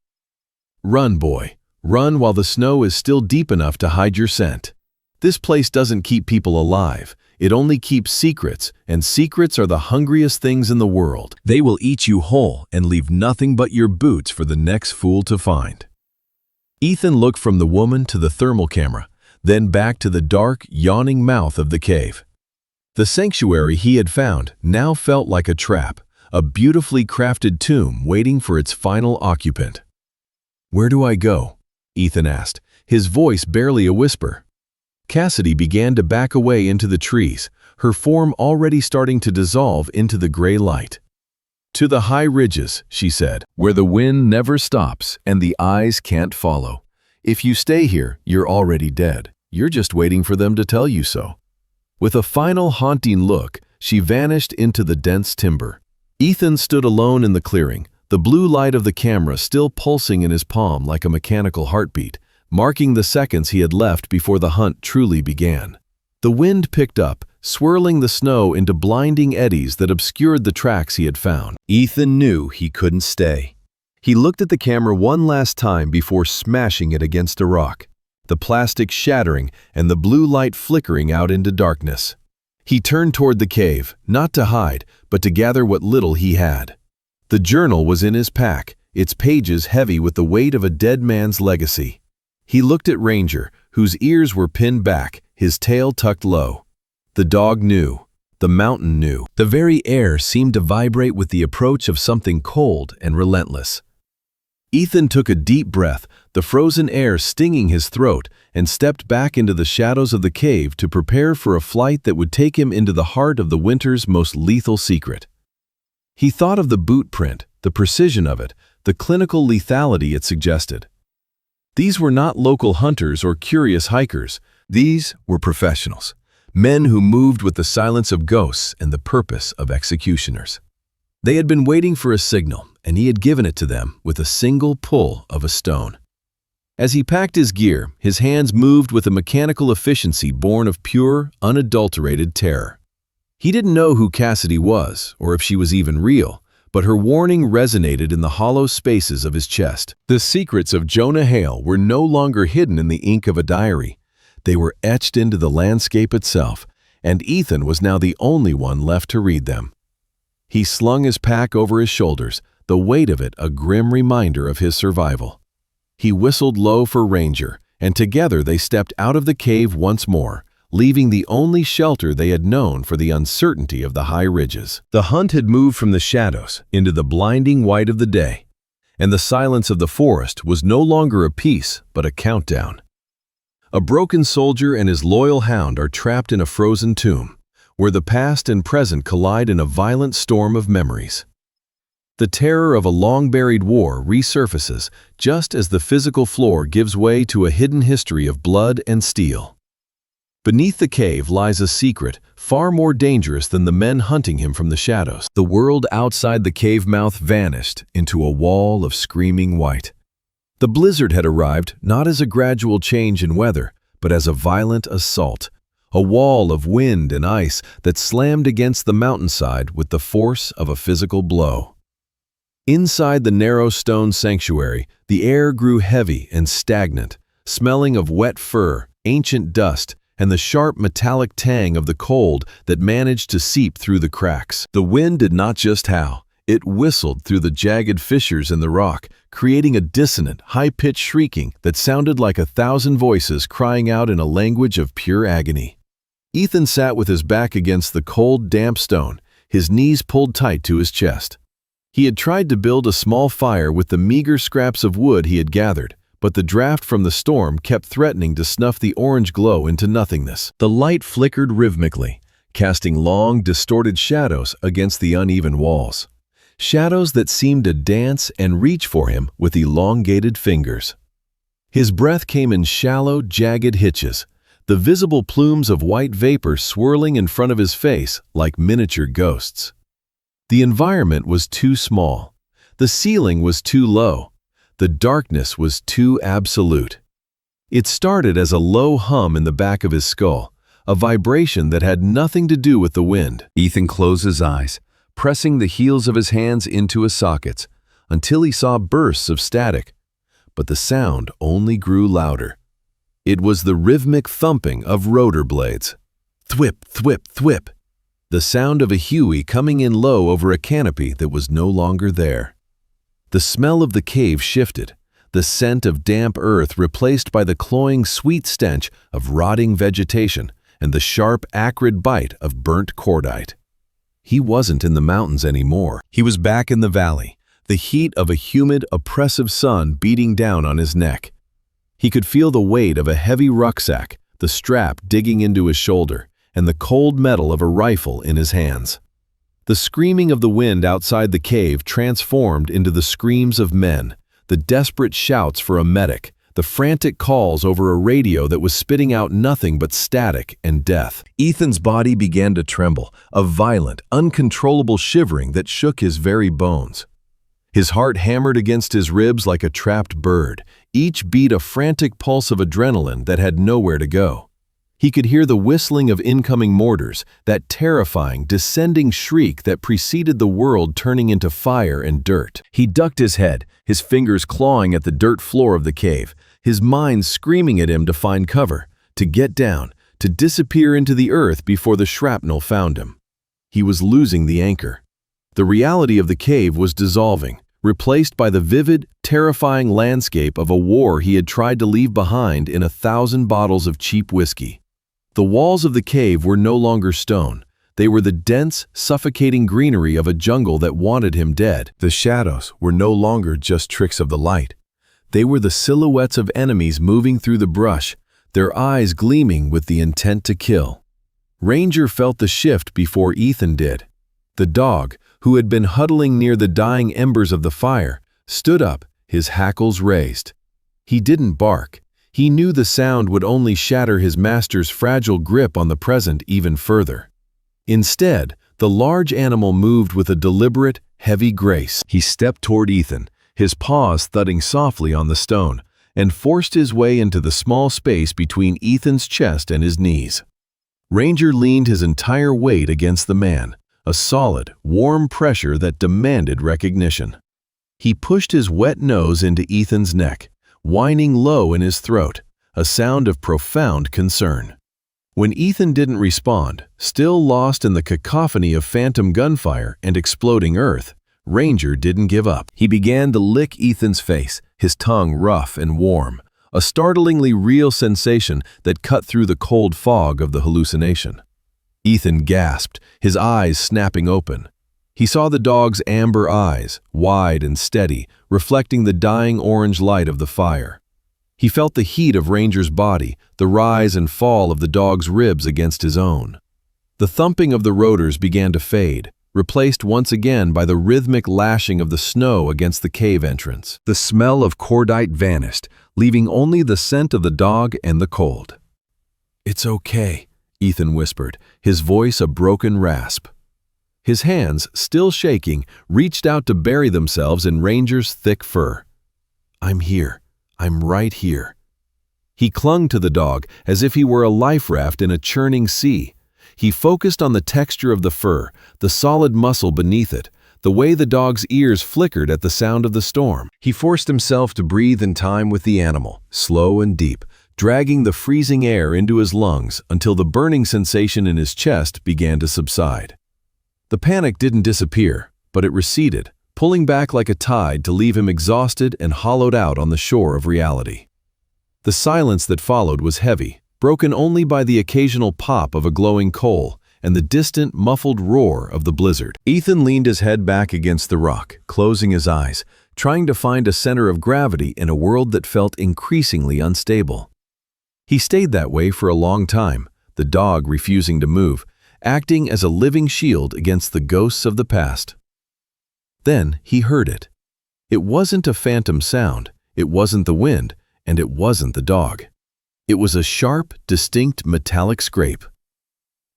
Speaker 1: Run, boy. Run while the snow is still deep enough to hide your scent. This place doesn't keep people alive. It only keeps secrets, and secrets are the hungriest things in the world. They will eat you whole and leave nothing but your boots for the next fool to find. Ethan looked from the woman to the thermal camera, then back to the dark, yawning mouth of the cave. The sanctuary he had found now felt like a trap, a beautifully crafted tomb waiting for its final occupant. "Where do I go?" Ethan asked, his voice barely a whisper. Cassidy began to back away into the trees, her form already starting to dissolve into the gray light. "To the high ridges," she said, "where the wind never stops and the eyes can't follow. If you stay here, you're already dead. You're just waiting for them to tell you so." With a final haunting look, she vanished into the dense timber. Ethan stood alone in the clearing, the blue light of the camera still pulsing in his palm like a mechanical heartbeat, marking the seconds he had left before the hunt truly began. The wind picked up, swirling the snow into blinding eddies that obscured the tracks he had found. Ethan knew he couldn't stay. He looked at the camera one last time before smashing it against a rock, the plastic shattering and the blue light flickering out into darkness. He turned toward the cave, not to hide, but to gather what little he had. The journal was in his pack, its pages heavy with the weight of a dead man's legacy. He looked at Ranger, whose ears were pinned back, his tail tucked low. The dog knew. The mountain knew. The very air seemed to vibrate with the approach of something cold and relentless. Ethan took a deep breath, the frozen air stinging his throat, and stepped back into the shadows of the cave to prepare for a flight that would take him into the heart of the winter's most lethal secret. He thought of the boot print, the precision of it, the clinical lethality it suggested. These were not local hunters or curious hikers. These were professionals, men who moved with the silence of ghosts and the purpose of executioners. They had been waiting for a signal, and he had given it to them with a single pull of a stone. As he packed his gear, his hands moved with a mechanical efficiency born of pure, unadulterated terror. He didn't know who Cassidy was, or if she was even real, but her warning resonated in the hollow spaces of his chest. The secrets of Jonah Hail were no longer hidden in the ink of a diary. They were etched into the landscape itself, and Ethan was now the only one left to read them. He slung his pack over his shoulders, the weight of it a grim reminder of his survival. He whistled low for Ranger, and together they stepped out of the cave once more, leaving the only shelter they had known for the uncertainty of the high ridges. The hunt had moved from the shadows into the blinding white of the day, and the silence of the forest was no longer a peace but a countdown. A broken soldier and his loyal hound are trapped in a frozen tomb, where the past and present collide in a violent storm of memories. The terror of a long-buried war resurfaces just as the physical floor gives way to a hidden history of blood and steel. Beneath the cave lies a secret, far more dangerous than the men hunting him from the shadows. The world outside the cave mouth vanished into a wall of screaming white. The blizzard had arrived not as a gradual change in weather, but as a violent assault, a wall of wind and ice that slammed against the mountainside with the force of a physical blow. Inside the narrow stone sanctuary, the air grew heavy and stagnant, smelling of wet fur, ancient dust, and the sharp metallic tang of the cold that managed to seep through the cracks. The wind did not just howl, it whistled through the jagged fissures in the rock, creating a dissonant, high-pitched shrieking that sounded like 1,000 voices crying out in a language of pure agony. Ethan sat with his back against the cold, damp stone, his knees pulled tight to his chest. He had tried to build a small fire with the meager scraps of wood he had gathered, but the draft from the storm kept threatening to snuff the orange glow into nothingness. The light flickered rhythmically, casting long, distorted shadows against the uneven walls. Shadows that seemed to dance and reach for him with elongated fingers. His breath came in shallow, jagged hitches, the visible plumes of white vapor swirling in front of his face like miniature ghosts. The environment was too small. The ceiling was too low. The darkness was too absolute. It started as a low hum in the back of his skull, a vibration that had nothing to do with the wind. Ethan closed his eyes, pressing the heels of his hands into his sockets, until he saw bursts of static. But the sound only grew louder. It was the rhythmic thumping of rotor blades. Thwip, thwip, thwip. The sound of a Huey coming in low over a canopy that was no longer there. The smell of the cave shifted, the scent of damp earth replaced by the cloying sweet stench of rotting vegetation and the sharp, acrid bite of burnt cordite. He wasn't in the mountains anymore. He was back in the valley, the heat of a humid, oppressive sun beating down on his neck. He could feel the weight of a heavy rucksack, the strap digging into his shoulder, and the cold metal of a rifle in his hands. The screaming of the wind outside the cave transformed into the screams of men, the desperate shouts for a medic, the frantic calls over a radio that was spitting out nothing but static and death. Ethan's body began to tremble, a violent, uncontrollable shivering that shook his very bones. His heart hammered against his ribs like a trapped bird, each beat a frantic pulse of adrenaline that had nowhere to go. He could hear the whistling of incoming mortars, that terrifying, descending shriek that preceded the world turning into fire and dirt. He ducked his head, his fingers clawing at the dirt floor of the cave, his mind screaming at him to find cover, to get down, to disappear into the earth before the shrapnel found him. He was losing the anchor. The reality of the cave was dissolving, replaced by the vivid, terrifying landscape of a war he had tried to leave behind in 1,000 bottles of cheap whiskey. The walls of the cave were no longer stone. They were the dense, suffocating greenery of a jungle that wanted him dead. The shadows were no longer just tricks of the light. They were the silhouettes of enemies moving through the brush, their eyes gleaming with the intent to kill. Ranger felt the shift before Ethan did. The dog, who had been huddling near the dying embers of the fire, stood up, his hackles raised. He didn't bark. He knew the sound would only shatter his master's fragile grip on the present even further. Instead, the large animal moved with a deliberate, heavy grace. He stepped toward Ethan, his paws thudding softly on the stone, and forced his way into the small space between Ethan's chest and his knees. Ranger leaned his entire weight against the man, a solid, warm pressure that demanded recognition. He pushed his wet nose into Ethan's neck, whining low in his throat, a sound of profound concern. When Ethan didn't respond, still lost in the cacophony of phantom gunfire and exploding earth, Ranger didn't give up. He began to lick Ethan's face, his tongue rough and warm, a startlingly real sensation that cut through the cold fog of the hallucination. Ethan gasped, his eyes snapping open. He saw the dog's amber eyes, wide and steady, reflecting the dying orange light of the fire. He felt the heat of Ranger's body, the rise and fall of the dog's ribs against his own. The thumping of the rotors began to fade, replaced once again by the rhythmic lashing of the snow against the cave entrance. The smell of cordite vanished, leaving only the scent of the dog and the cold. "It's okay," Ethan whispered, his voice a broken rasp. His hands, still shaking, reached out to bury themselves in Ranger's thick fur. "I'm here. I'm right here." He clung to the dog as if he were a life raft in a churning sea. He focused on the texture of the fur, the solid muscle beneath it, the way the dog's ears flickered at the sound of the storm. He forced himself to breathe in time with the animal, slow and deep, dragging the freezing air into his lungs until the burning sensation in his chest began to subside. The panic didn't disappear, but it receded, pulling back like a tide to leave him exhausted and hollowed out on the shore of reality. The silence that followed was heavy, broken only by the occasional pop of a glowing coal and the distant, muffled roar of the blizzard. Ethan leaned his head back against the rock, closing his eyes, trying to find a center of gravity in a world that felt increasingly unstable. He stayed that way for a long time, the dog refusing to move, acting as a living shield against the ghosts of the past. Then he heard it. It wasn't a phantom sound, it wasn't the wind, and it wasn't the dog. It was a sharp, distinct metallic scrape.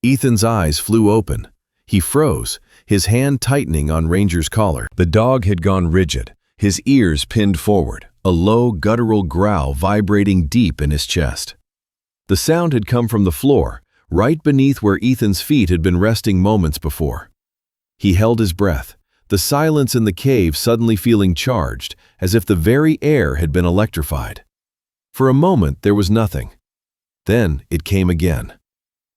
Speaker 1: Ethan's eyes flew open. He froze, his hand tightening on Ranger's collar. The dog had gone rigid, his ears pinned forward, a low, guttural growl vibrating deep in his chest. The sound had come from the floor, right beneath where Ethan's feet had been resting moments before. He held his breath, the silence in the cave suddenly feeling charged, as if the very air had been electrified. For a moment there was nothing. Then it came again.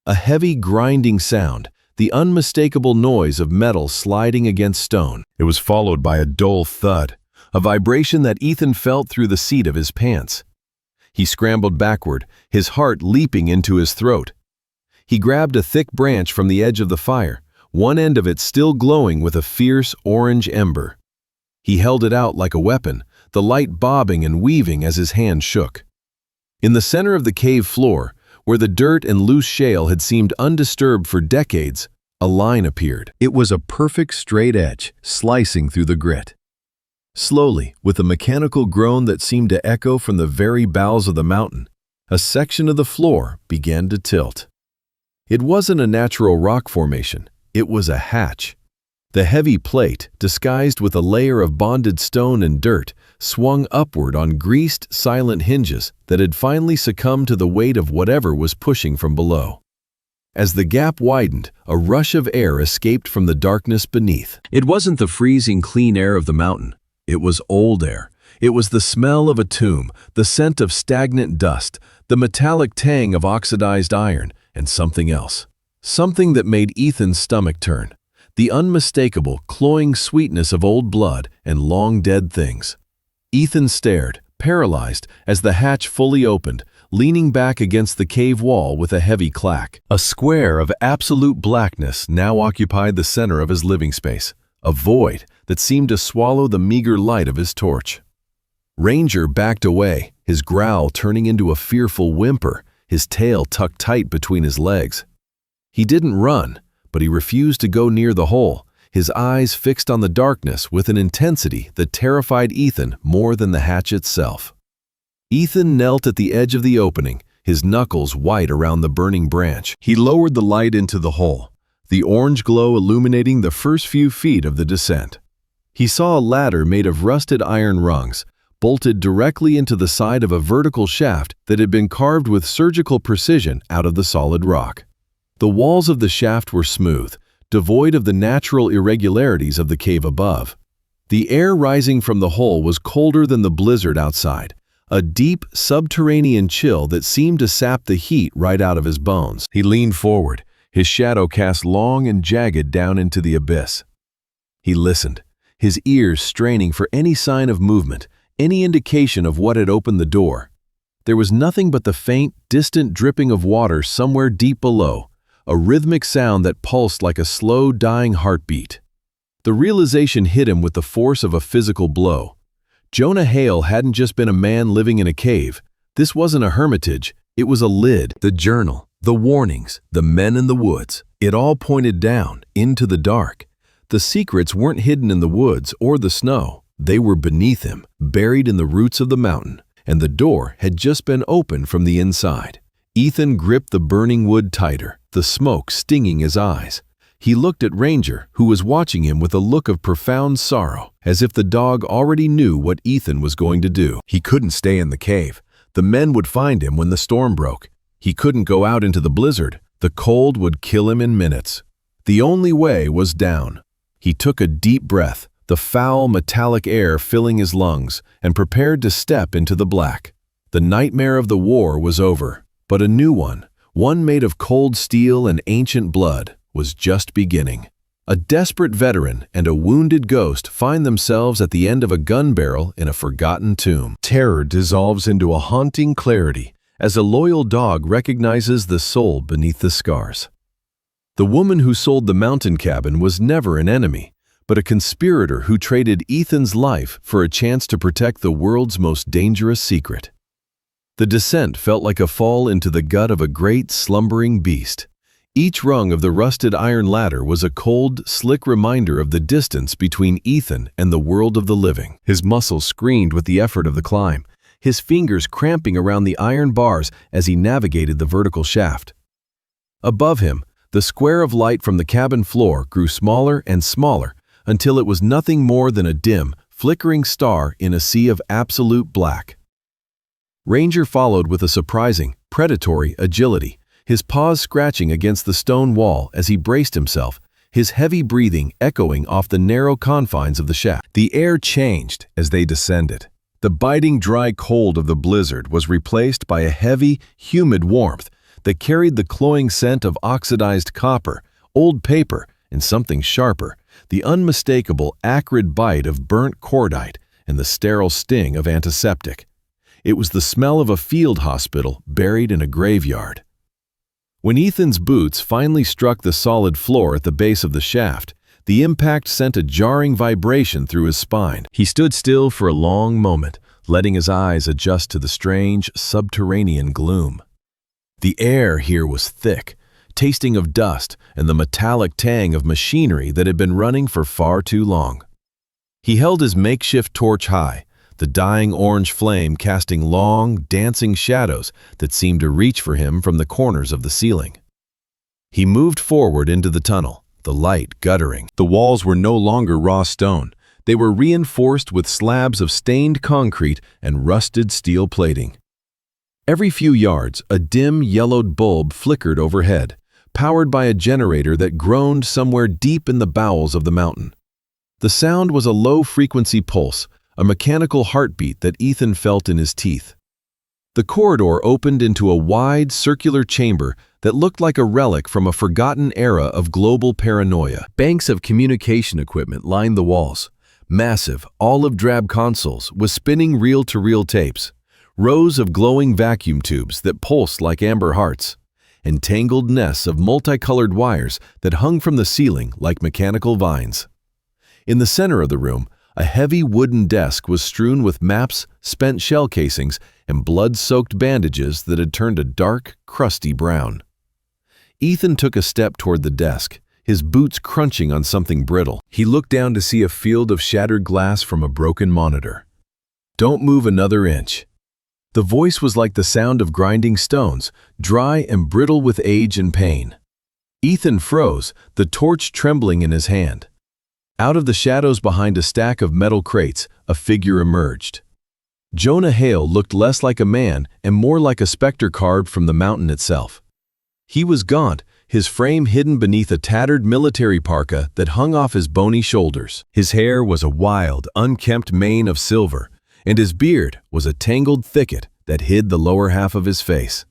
Speaker 1: A heavy grinding sound, the unmistakable noise of metal sliding against stone. It was followed by a dull thud, a vibration that Ethan felt through the seat of his pants. He scrambled backward, his heart leaping into his throat. He grabbed a thick branch from the edge of the fire, one end of it still glowing with a fierce orange ember. He held it out like a weapon, the light bobbing and weaving as his hand shook. In the center of the cave floor, where the dirt and loose shale had seemed undisturbed for decades, a line appeared. It was a perfect straight edge, slicing through the grit. Slowly, with a mechanical groan that seemed to echo from the very bowels of the mountain, a section of the floor began to tilt. It wasn't a natural rock formation, it was a hatch. The heavy plate, disguised with a layer of bonded stone and dirt, swung upward on greased, silent hinges that had finally succumbed to the weight of whatever was pushing from below. As the gap widened, a rush of air escaped from the darkness beneath. It wasn't the freezing clean air of the mountain. It was old air. It was the smell of a tomb, the scent of stagnant dust, the metallic tang of oxidized iron, and something else. Something that made Ethan's stomach turn. The unmistakable, cloying sweetness of old blood and long-dead things. Ethan stared, paralyzed, as the hatch fully opened, leaning back against the cave wall with a heavy clack. A square of absolute blackness now occupied the center of his living space, a void that seemed to swallow the meager light of his torch. Ranger backed away, his growl turning into a fearful whimper, his tail tucked tight between his legs. He didn't run, but he refused to go near the hole, his eyes fixed on the darkness with an intensity that terrified Ethan more than the hatch itself. Ethan knelt at the edge of the opening, his knuckles white around the burning branch. He lowered the light into the hole, the orange glow illuminating the first few feet of the descent. He saw a ladder made of rusted iron rungs, bolted directly into the side of a vertical shaft that had been carved with surgical precision out of the solid rock. The walls of the shaft were smooth, devoid of the natural irregularities of the cave above. The air rising from the hole was colder than the blizzard outside, a deep, subterranean chill that seemed to sap the heat right out of his bones. He leaned forward, his shadow cast long and jagged down into the abyss. He listened, his ears straining for any sign of movement, any indication of what had opened the door. There was nothing but the faint, distant dripping of water somewhere deep below, a rhythmic sound that pulsed like a slow, dying heartbeat. The realization hit him with the force of a physical blow. Jonah Hail hadn't just been a man living in a cave. This wasn't a hermitage, it was a lid. The journal, the warnings, the men in the woods, it all pointed down, into the dark. The secrets weren't hidden in the woods or the snow. They were beneath him, buried in the roots of the mountain, and the door had just been opened from the inside. Ethan gripped the burning wood tighter, the smoke stinging his eyes. He looked at Ranger, who was watching him with a look of profound sorrow, as if the dog already knew what Ethan was going to do. He couldn't stay in the cave. The men would find him when the storm broke. He couldn't go out into the blizzard. The cold would kill him in minutes. The only way was down. He took a deep breath, the foul metallic air filling his lungs, and prepared to step into the black. The nightmare of the war was over, but a new one made of cold steel and ancient blood, was just beginning. A desperate veteran and a wounded ghost find themselves at the end of a gun barrel in a forgotten tomb. Terror dissolves into a haunting clarity as a loyal dog recognizes the soul beneath the scars. The woman who sold the mountain cabin was never an enemy, but a conspirator who traded Ethan's life for a chance to protect the world's most dangerous secret. The descent felt like a fall into the gut of a great, slumbering beast. Each rung of the rusted iron ladder was a cold, slick reminder of the distance between Ethan and the world of the living. His muscles screamed with the effort of the climb. his fingers cramping around the iron bars as he navigated the vertical shaft. Above him, the square of light from the cabin floor grew smaller and smaller until it was nothing more than a dim, flickering star in a sea of absolute black. Ranger followed with a surprising, predatory agility, his paws scratching against the stone wall as he braced himself, his heavy breathing echoing off the narrow confines of the shaft. The air changed as they descended. The biting dry cold of the blizzard was replaced by a heavy, humid warmth that carried the cloying scent of oxidized copper, old paper, and something sharper, the unmistakable acrid bite of burnt cordite and the sterile sting of antiseptic. It was the smell of a field hospital buried in a graveyard. When Ethan's boots finally struck the solid floor at the base of the shaft, the impact sent a jarring vibration through his spine. He stood still for a long moment, letting his eyes adjust to the strange, subterranean gloom. The air here was thick, tasting of dust and the metallic tang of machinery that had been running for far too long. He held his makeshift torch high, the dying orange flame casting long, dancing shadows that seemed to reach for him from the corners of the ceiling. He moved forward into the tunnel, the light guttering. The walls were no longer raw stone. They were reinforced with slabs of stained concrete and rusted steel plating. Every few yards, a dim, yellowed bulb flickered overhead, powered by a generator that groaned somewhere deep in the bowels of the mountain. The sound was a low-frequency pulse, a mechanical heartbeat that Ethan felt in his teeth. The corridor opened into a wide, circular chamber that looked like a relic from a forgotten era of global paranoia. Banks of communication equipment lined the walls, massive, olive-drab consoles with spinning reel-to-reel tapes, rows of glowing vacuum tubes that pulsed like amber hearts, and tangled nests of multicolored wires that hung from the ceiling like mechanical vines. In the center of the room, a heavy wooden desk was strewn with maps, spent shell casings, and blood-soaked bandages that had turned a dark, crusty brown. Ethan took a step toward the desk, his boots crunching on something brittle. He looked down to see a field of shattered glass from a broken monitor. "Don't move another inch." The voice was like the sound of grinding stones, dry and brittle with age and pain. Ethan froze, the torch trembling in his hand. Out of the shadows behind a stack of metal crates, a figure emerged. Jonah Hail looked less like a man and more like a specter carved from the mountain itself. He was gaunt, his frame hidden beneath a tattered military parka that hung off his bony shoulders. His hair was a wild, unkempt mane of silver, and his beard was a tangled thicket that hid the lower half of his face.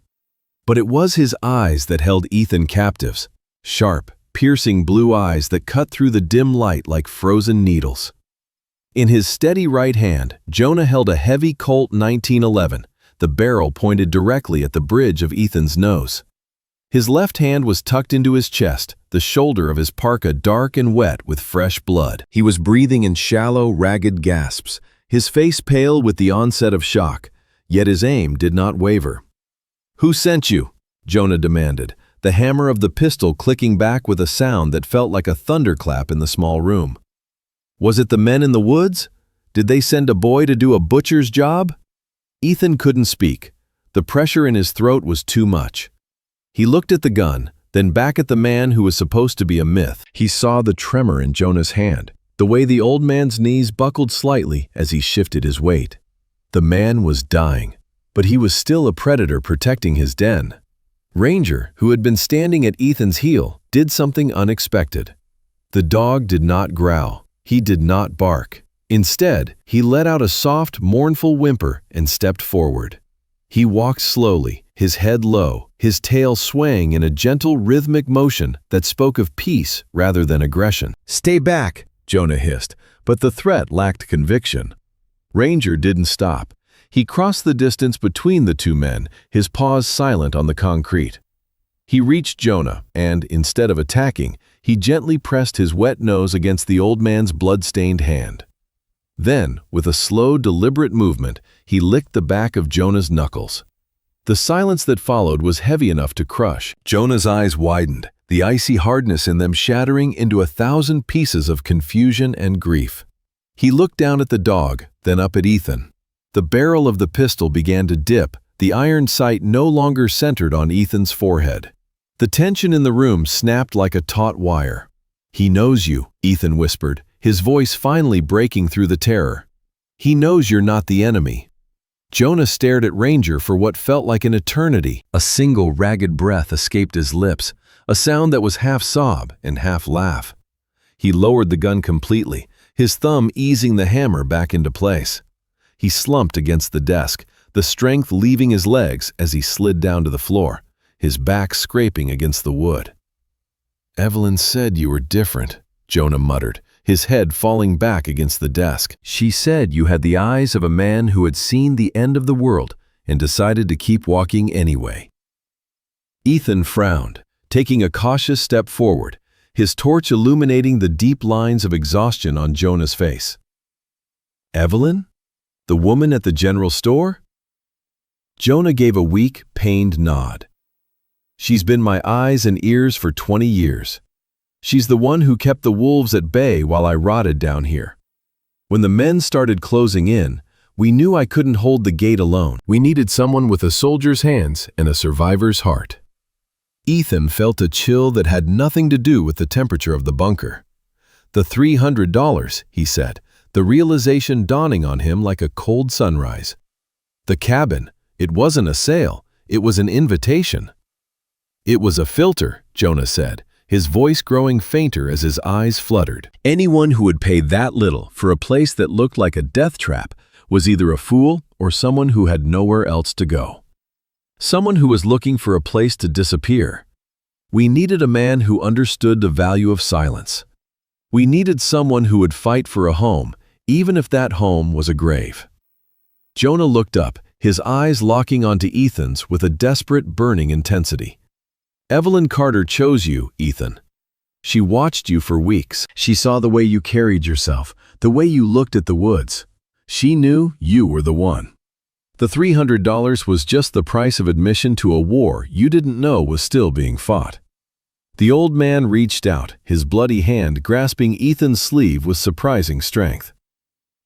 Speaker 1: But it was his eyes that held Ethan captives, sharp, piercing blue eyes that cut through the dim light like frozen needles. In his steady right hand, Jonah held a heavy Colt 1911, the barrel pointed directly at the bridge of Ethan's nose. His left hand was tucked into his chest, the shoulder of his parka dark and wet with fresh blood. He was breathing in shallow, ragged gasps, his face pale with the onset of shock, yet his aim did not waver. "Who sent you?" Jonah demanded, the hammer of the pistol clicking back with a sound that felt like a thunderclap in the small room. "Was it the men in the woods? Did they send a boy to do a butcher's job?" Ethan couldn't speak. The pressure in his throat was too much. He looked at the gun, then back at the man who was supposed to be a myth. He saw the tremor in Jonah's hand, the way the old man's knees buckled slightly as he shifted his weight. The man was dying, but he was still a predator protecting his den. Ranger, who had been standing at Ethan's heel, did something unexpected. The dog did not growl. He did not bark. Instead, he let out a soft, mournful whimper and stepped forward. He walked slowly, his head low, his tail swaying in a gentle, rhythmic motion that spoke of peace rather than aggression. "Stay back," Jonah hissed, but the threat lacked conviction. Ranger didn't stop. He crossed the distance between the two men, his paws silent on the concrete. He reached Jonah, and instead of attacking, he gently pressed his wet nose against the old man's blood-stained hand. Then, with a slow, deliberate movement, he licked the back of Jonah's knuckles. The silence that followed was heavy enough to crush. Jonah's eyes widened, the icy hardness in them shattering into 1,000 pieces of confusion and grief. He looked down at the dog, then up at Ethan. The barrel of the pistol began to dip, the iron sight no longer centered on Ethan's forehead. The tension in the room snapped like a taut wire. "He knows you," Ethan whispered, his voice finally breaking through the terror. "He knows you're not the enemy." Jonah stared at Ranger for what felt like an eternity. A single ragged breath escaped his lips, a sound that was half sob and half laugh. He lowered the gun completely, his thumb easing the hammer back into place. He slumped against the desk, the strength leaving his legs as he slid down to the floor, his back scraping against the wood. "Evelyn said you were different," Jonah muttered, his head falling back against the desk. "She said you had the eyes of a man who had seen the end of the world and decided to keep walking anyway." Ethan frowned, taking a cautious step forward, his torch illuminating the deep lines of exhaustion on Jonah's face. "Evelyn? The woman at the general store?" Jonah gave a weak, pained nod. "She's been my eyes and ears for 20 years. She's the one who kept the wolves at bay while I rotted down here. When the men started closing in, we knew I couldn't hold the gate alone. We needed someone with a soldier's hands and a survivor's heart." Ethan felt a chill that had nothing to do with the temperature of the bunker. "The $300, he said, the realization dawning on him like a cold sunrise. "The cabin, it wasn't a sale, it was an invitation." "It was a filter," Jonah said, his voice growing fainter as his eyes fluttered. Anyone who would pay that little for a place that looked like a death trap was either a fool or someone who had nowhere else to go. Someone who was looking for a place to disappear. We needed a man who understood the value of silence. We needed someone who would fight for a home, even if that home was a grave. Jonah looked up, his eyes locking onto Ethan's with a desperate, burning intensity. "Evelyn Carter chose you, Ethan. She watched you for weeks. She saw the way you carried yourself, the way you looked at the woods. She knew you were the one. The $300 was just the price of admission to a war you didn't know was still being fought." The old man reached out, his bloody hand grasping Ethan's sleeve with surprising strength.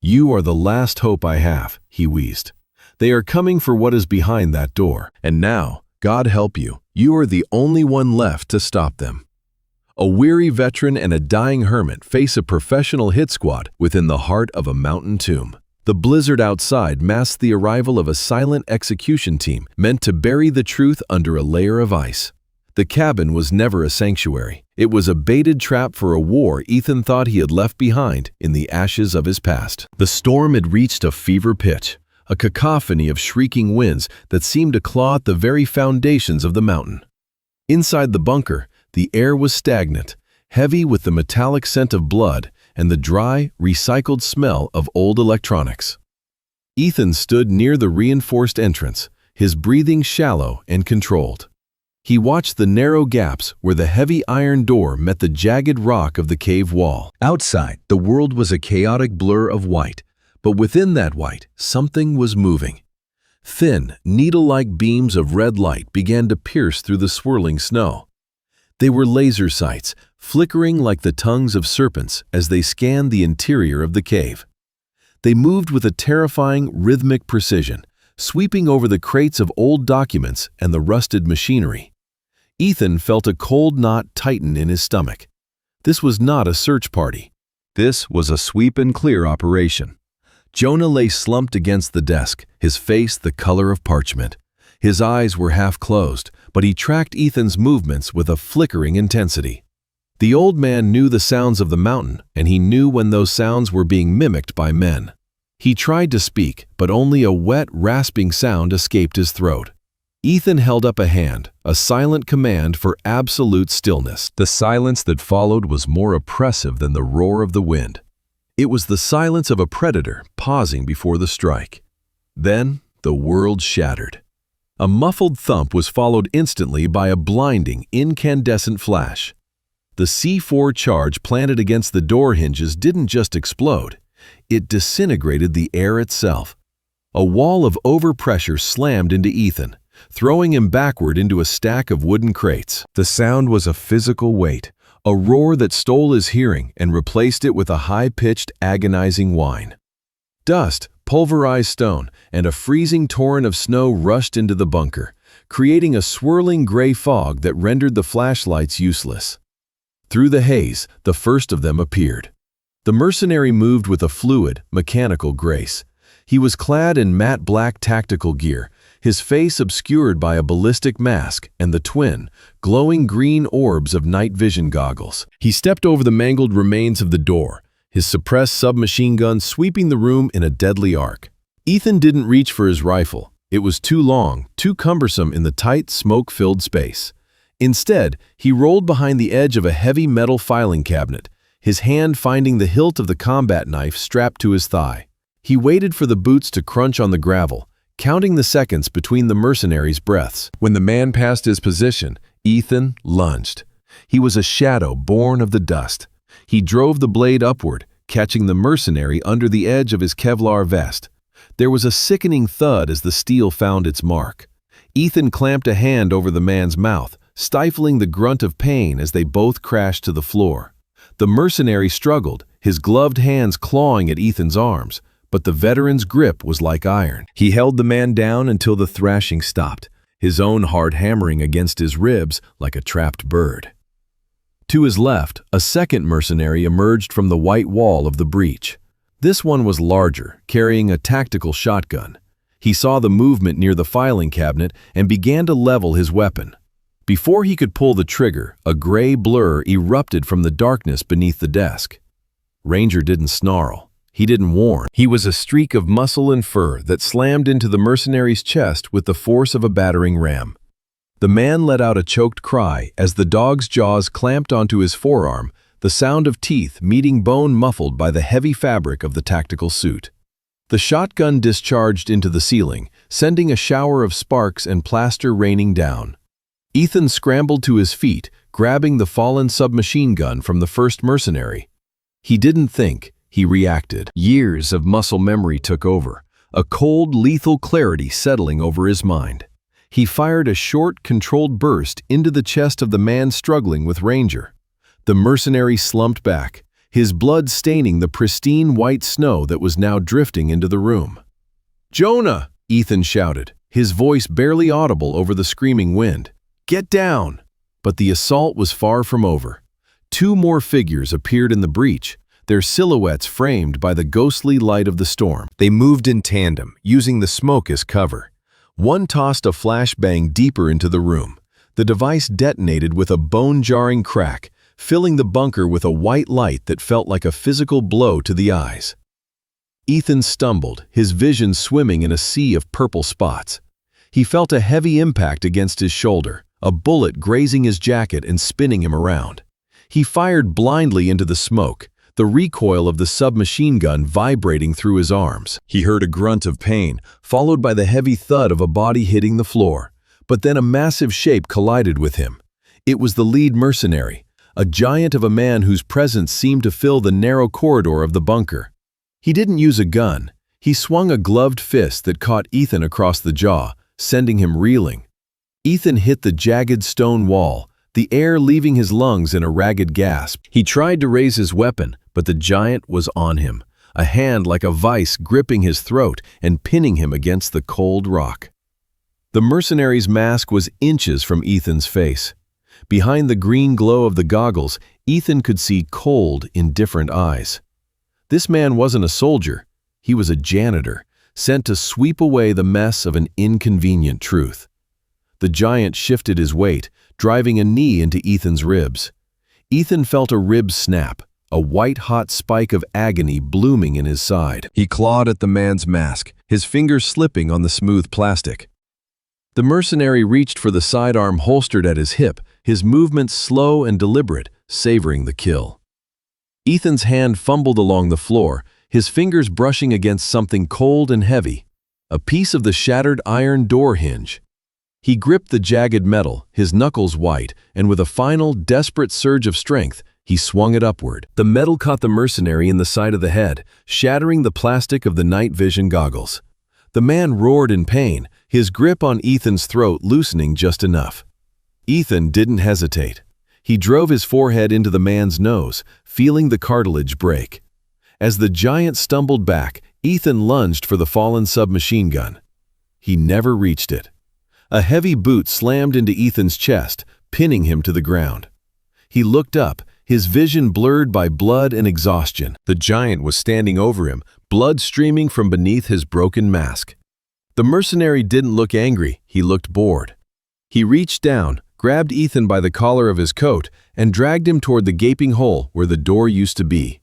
Speaker 1: "You are the last hope I have," he wheezed. "They are coming for what is behind that door, and now, God help you, you are the only one left to stop them." A weary veteran and a dying hermit face a professional hit squad within the heart of a mountain tomb. The blizzard outside masked the arrival of a silent execution team meant to bury the truth under a layer of ice. The cabin was never a sanctuary. It was a baited trap for a war Ethan thought he had left behind in the ashes of his past. The storm had reached a fever pitch, a cacophony of shrieking winds that seemed to claw at the very foundations of the mountain. Inside the bunker, the air was stagnant, heavy with the metallic scent of blood and the dry, recycled smell of old electronics. Ethan stood near the reinforced entrance, his breathing shallow and controlled. He watched the narrow gaps where the heavy iron door met the jagged rock of the cave wall. Outside, the world was a chaotic blur of white, but within that white, something was moving. Thin, needle-like beams of red light began to pierce through the swirling snow. They were laser sights, flickering like the tongues of serpents as they scanned the interior of the cave. They moved with a terrifying, rhythmic precision, sweeping over the crates of old documents and the rusted machinery. Ethan felt a cold knot tighten in his stomach. This was not a search party. This was a sweep-and-clear operation. Jonah lay slumped against the desk, his face the color of parchment. His eyes were half closed, but he tracked Ethan's movements with a flickering intensity. The old man knew the sounds of the mountain, and he knew when those sounds were being mimicked by men. He tried to speak, but only a wet, rasping sound escaped his throat. Ethan held up a hand, a silent command for absolute stillness. The silence that followed was more oppressive than the roar of the wind. It was the silence of a predator pausing before the strike. Then the world shattered. A muffled thump was followed instantly by a blinding, incandescent flash. The C4 charge planted against the door hinges didn't just explode. It disintegrated the air itself. A wall of overpressure slammed into Ethan, throwing him backward into a stack of wooden crates. The sound was a physical weight, a roar that stole his hearing and replaced it with a high-pitched, agonizing whine. Dust, pulverized stone, and a freezing torrent of snow rushed into the bunker, creating a swirling gray fog that rendered the flashlights useless. Through the haze, the first of them appeared. The mercenary moved with a fluid, mechanical grace. He was clad in matte black tactical gear, his face obscured by a ballistic mask and the twin, glowing green orbs of night vision goggles. He stepped over the mangled remains of the door, his suppressed submachine gun sweeping the room in a deadly arc. Ethan didn't reach for his rifle. It was too long, too cumbersome in the tight, smoke-filled space. Instead, he rolled behind the edge of a heavy metal filing cabinet, his hand finding the hilt of the combat knife strapped to his thigh. He waited for the boots to crunch on the gravel, counting the seconds between the mercenaries' breaths. When the man passed his position, Ethan lunged. He was a shadow born of the dust. He drove the blade upward, catching the mercenary under the edge of his Kevlar vest. There was a sickening thud as the steel found its mark. Ethan clamped a hand over the man's mouth, stifling the grunt of pain as they both crashed to the floor. The mercenary struggled, his gloved hands clawing at Ethan's arms, but the veteran's grip was like iron. He held the man down until the thrashing stopped, his own heart hammering against his ribs like a trapped bird. To his left, a second mercenary emerged from the white wall of the breach. This one was larger, carrying a tactical shotgun. He saw the movement near the filing cabinet and began to level his weapon. Before he could pull the trigger, a gray blur erupted from the darkness beneath the desk. Ranger didn't snarl. He didn't warn. He was a streak of muscle and fur that slammed into the mercenary's chest with the force of a battering ram. The man let out a choked cry as the dog's jaws clamped onto his forearm, the sound of teeth meeting bone muffled by the heavy fabric of the tactical suit. The shotgun discharged into the ceiling, sending a shower of sparks and plaster raining down. Ethan scrambled to his feet, grabbing the fallen submachine gun from the first mercenary. He didn't think. He reacted. Years of muscle memory took over, a cold, lethal clarity settling over his mind. He fired a short, controlled burst into the chest of the man struggling with Ranger. The mercenary slumped back, his blood staining the pristine white snow that was now drifting into the room. "Jonah!" Ethan shouted, his voice barely audible over the screaming wind. "Get down!" But the assault was far from over. Two more figures appeared in the breach, their silhouettes framed by the ghostly light of the storm. They moved in tandem, using the smoke as cover. One tossed a flashbang deeper into the room. The device detonated with a bone-jarring crack, filling the bunker with a white light that felt like a physical blow to the eyes. Ethan stumbled, his vision swimming in a sea of purple spots. He felt a heavy impact against his shoulder, a bullet grazing his jacket and spinning him around. He fired blindly into the smoke, the recoil of the submachine gun vibrating through his arms. He heard a grunt of pain, followed by the heavy thud of a body hitting the floor. But then a massive shape collided with him. It was the lead mercenary, a giant of a man whose presence seemed to fill the narrow corridor of the bunker. He didn't use a gun. He swung a gloved fist that caught Ethan across the jaw, sending him reeling. Ethan hit the jagged stone wall, the air leaving his lungs in a ragged gasp. He tried to raise his weapon, but the giant was on him, a hand like a vice gripping his throat and pinning him against the cold rock. The mercenary's mask was inches from Ethan's face. Behind the green glow of the goggles, Ethan could see cold, indifferent eyes. This man wasn't a soldier. He was a janitor, sent to sweep away the mess of an inconvenient truth. The giant shifted his weight, driving a knee into Ethan's ribs. Ethan felt a rib snap, a white-hot spike of agony blooming in his side. He clawed at the man's mask, his fingers slipping on the smooth plastic. The mercenary reached for the sidearm holstered at his hip, his movements slow and deliberate, savoring the kill. Ethan's hand fumbled along the floor, his fingers brushing against something cold and heavy, a piece of the shattered iron door hinge. He gripped the jagged metal, his knuckles white, and with a final, desperate surge of strength, he swung it upward. The metal caught the mercenary in the side of the head, shattering the plastic of the night vision goggles. The man roared in pain, his grip on Ethan's throat loosening just enough. Ethan didn't hesitate. He drove his forehead into the man's nose, feeling the cartilage break. As the giant stumbled back, Ethan lunged for the fallen submachine gun. He never reached it. A heavy boot slammed into Ethan's chest, pinning him to the ground. He looked up, his vision blurred by blood and exhaustion. The giant was standing over him, blood streaming from beneath his broken mask. The mercenary didn't look angry, he looked bored. He reached down, grabbed Ethan by the collar of his coat, and dragged him toward the gaping hole where the door used to be.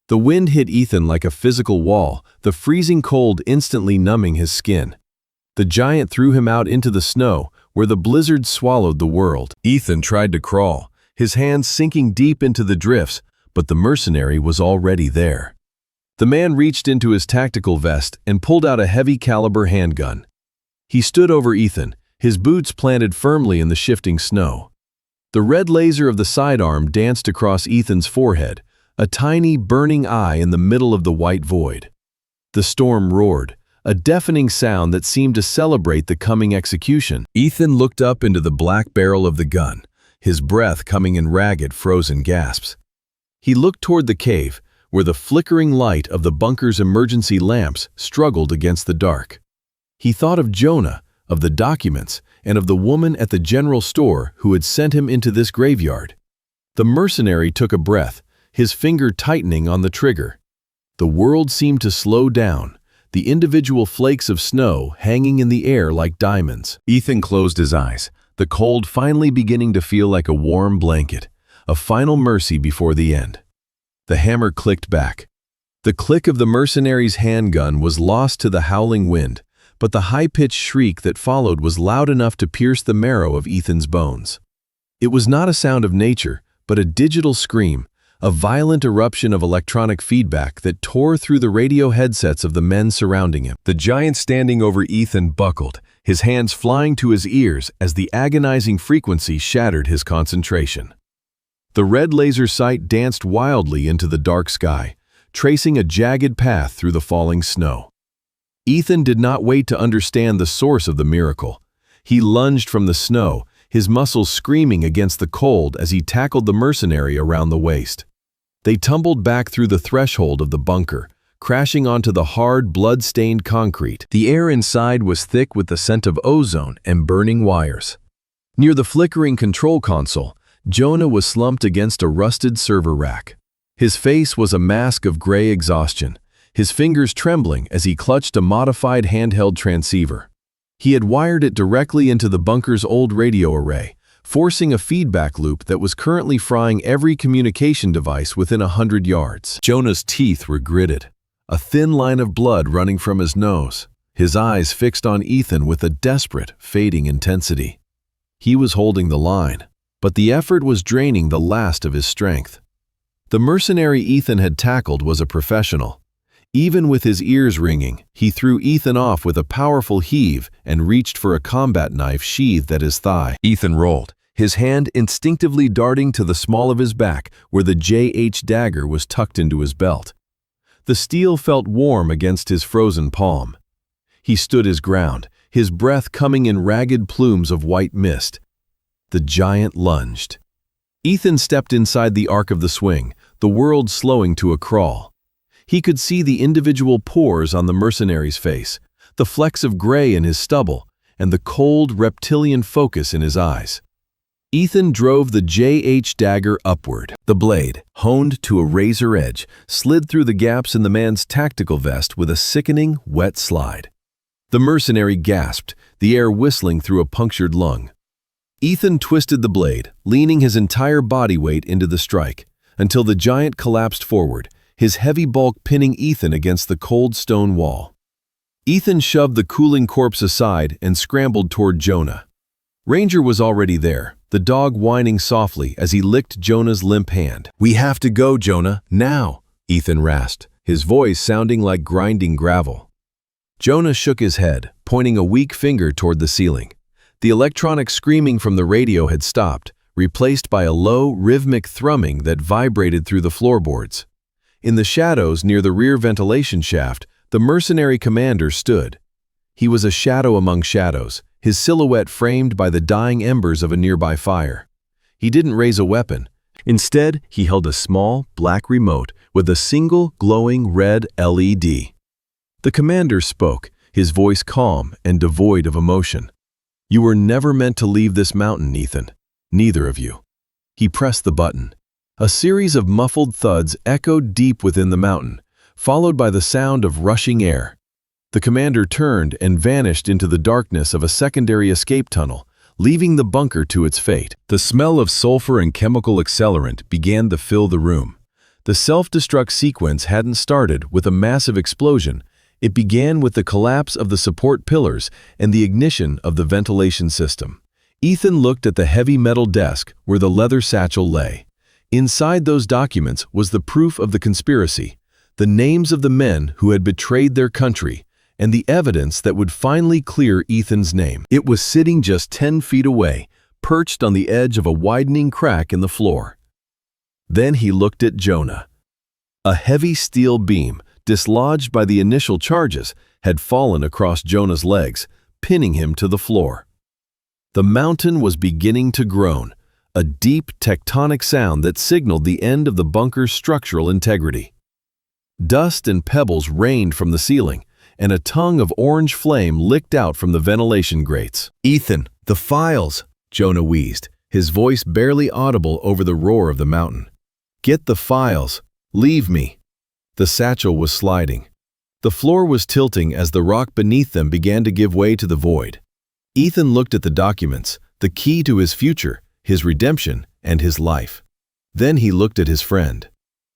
Speaker 1: The wind hit Ethan like a physical wall, the freezing cold instantly numbing his skin. The giant threw him out into the snow, where the blizzard swallowed the world. Ethan tried to crawl, his hands sinking deep into the drifts, but the mercenary was already there. The man reached into his tactical vest and pulled out a heavy-caliber handgun. He stood over Ethan, his boots planted firmly in the shifting snow. The red laser of the sidearm danced across Ethan's forehead, a tiny, burning eye in the middle of the white void. The storm roared, a deafening sound that seemed to celebrate the coming execution. Ethan looked up into the black barrel of the gun, his breath coming in ragged, frozen gasps. He looked toward the cave, where the flickering light of the bunker's emergency lamps struggled against the dark. He thought of Jonah, of the documents, and of the woman at the general store who had sent him into this graveyard. The mercenary took a breath, his finger tightening on the trigger. The world seemed to slow down, the individual flakes of snow hanging in the air like diamonds. Ethan closed his eyes, the cold finally beginning to feel like a warm blanket, a final mercy before the end. The hammer clicked back. The click of the mercenary's handgun was lost to the howling wind, but the high-pitched shriek that followed was loud enough to pierce the marrow of Ethan's bones. It was not a sound of nature, but a digital scream, a violent eruption of electronic feedback that tore through the radio headsets of the men surrounding him. The giant standing over Ethan buckled, his hands flying to his ears as the agonizing frequency shattered his concentration. The red laser sight danced wildly into the dark sky, tracing a jagged path through the falling snow. Ethan did not wait to understand the source of the miracle. He lunged from the snow, his muscles screaming against the cold as he tackled the mercenary around the waist. They tumbled back through the threshold of the bunker, crashing onto the hard, blood-stained concrete. The air inside was thick with the scent of ozone and burning wires. Near the flickering control console, Jonah was slumped against a rusted server rack. His face was a mask of gray exhaustion, his fingers trembling as he clutched a modified handheld transceiver. He had wired it directly into the bunker's old radio array, forcing a feedback loop that was currently frying every communication device within 100 yards. Jonah's teeth were gritted, a thin line of blood running from his nose, his eyes fixed on Ethan with a desperate, fading intensity. He was holding the line, but the effort was draining the last of his strength. The mercenary Ethan had tackled was a professional. Even with his ears ringing, he threw Ethan off with a powerful heave and reached for a combat knife sheathed at his thigh. Ethan rolled, his hand instinctively darting to the small of his back where the JH dagger was tucked into his belt. The steel felt warm against his frozen palm. He stood his ground, his breath coming in ragged plumes of white mist. The giant lunged. Ethan stepped inside the arc of the swing, the world slowing to a crawl. He could see the individual pores on the mercenary's face, the flecks of gray in his stubble, and the cold, reptilian focus in his eyes. Ethan drove the JH dagger upward. The blade, honed to a razor edge, slid through the gaps in the man's tactical vest with a sickening, wet slide. The mercenary gasped, the air whistling through a punctured lung. Ethan twisted the blade, leaning his entire body weight into the strike, until the giant collapsed forward, his heavy bulk pinning Ethan against the cold stone wall. Ethan shoved the cooling corpse aside and scrambled toward Jonah. Ranger was already there, the dog whining softly as he licked Jonah's limp hand. "We have to go, Jonah, now," Ethan rasped, his voice sounding like grinding gravel. Jonah shook his head, pointing a weak finger toward the ceiling. The electronic screaming from the radio had stopped, replaced by a low, rhythmic thrumming that vibrated through the floorboards. In the shadows near the rear ventilation shaft, the mercenary commander stood. He was a shadow among shadows, his silhouette framed by the dying embers of a nearby fire. He didn't raise a weapon. Instead, he held a small, black remote with a single glowing red LED. The commander spoke, his voice calm and devoid of emotion. "You were never meant to leave this mountain, Ethan. Neither of you." He pressed the button. A series of muffled thuds echoed deep within the mountain, followed by the sound of rushing air. The commander turned and vanished into the darkness of a secondary escape tunnel, leaving the bunker to its fate. The smell of sulfur and chemical accelerant began to fill the room. The self-destruct sequence hadn't started with a massive explosion. It began with the collapse of the support pillars and the ignition of the ventilation system. Ethan looked at the heavy metal desk where the leather satchel lay. Inside those documents was the proof of the conspiracy, the names of the men who had betrayed their country, and the evidence that would finally clear Ethan's name. It was sitting just 10 feet away, perched on the edge of a widening crack in the floor. Then he looked at Jonah. A heavy steel beam, dislodged by the initial charges, had fallen across Jonah's legs, pinning him to the floor. The mountain was beginning to groan, a deep tectonic sound that signaled the end of the bunker's structural integrity. Dust and pebbles rained from the ceiling, and a tongue of orange flame licked out from the ventilation grates. "Ethan, the files!" Jonah wheezed, his voice barely audible over the roar of the mountain. "Get the files. Leave me." The satchel was sliding. The floor was tilting as the rock beneath them began to give way to the void. Ethan looked at the documents, the key to his future, his redemption, and his life. Then he looked at his friend.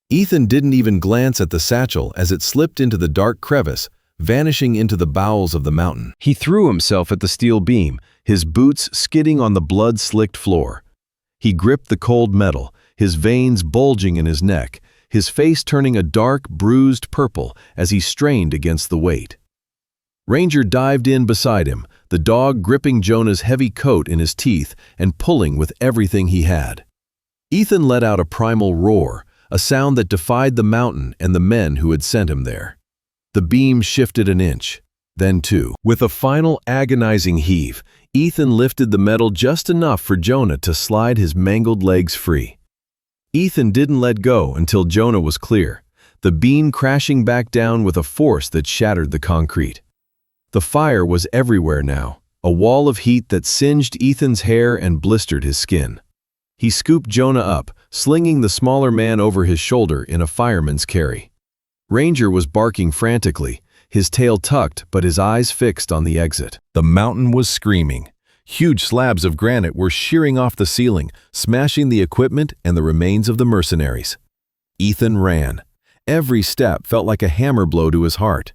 Speaker 1: Ethan didn't even glance at the satchel as it slipped into the dark crevice, vanishing into the bowels of the mountain. He threw himself at the steel beam, his boots skidding on the blood-slicked floor. He gripped the cold metal, his veins bulging in his neck, his face turning a dark, bruised purple as he strained against the weight. Ranger dived in beside him, the dog gripping Jonah's heavy coat in his teeth and pulling with everything he had. Ethan let out a primal roar, a sound that defied the mountain and the men who had sent him there. The beam shifted an inch, then two. With a final agonizing heave, Ethan lifted the metal just enough for Jonah to slide his mangled legs free. Ethan didn't let go until Jonah was clear, the beam crashing back down with a force that shattered the concrete. The fire was everywhere now, a wall of heat that singed Ethan's hair and blistered his skin. He scooped Jonah up, slinging the smaller man over his shoulder in a fireman's carry. Ranger was barking frantically, his tail tucked but his eyes fixed on the exit. The mountain was screaming. Huge slabs of granite were shearing off the ceiling, smashing the equipment and the remains of the mercenaries. Ethan ran. Every step felt like a hammer blow to his heart.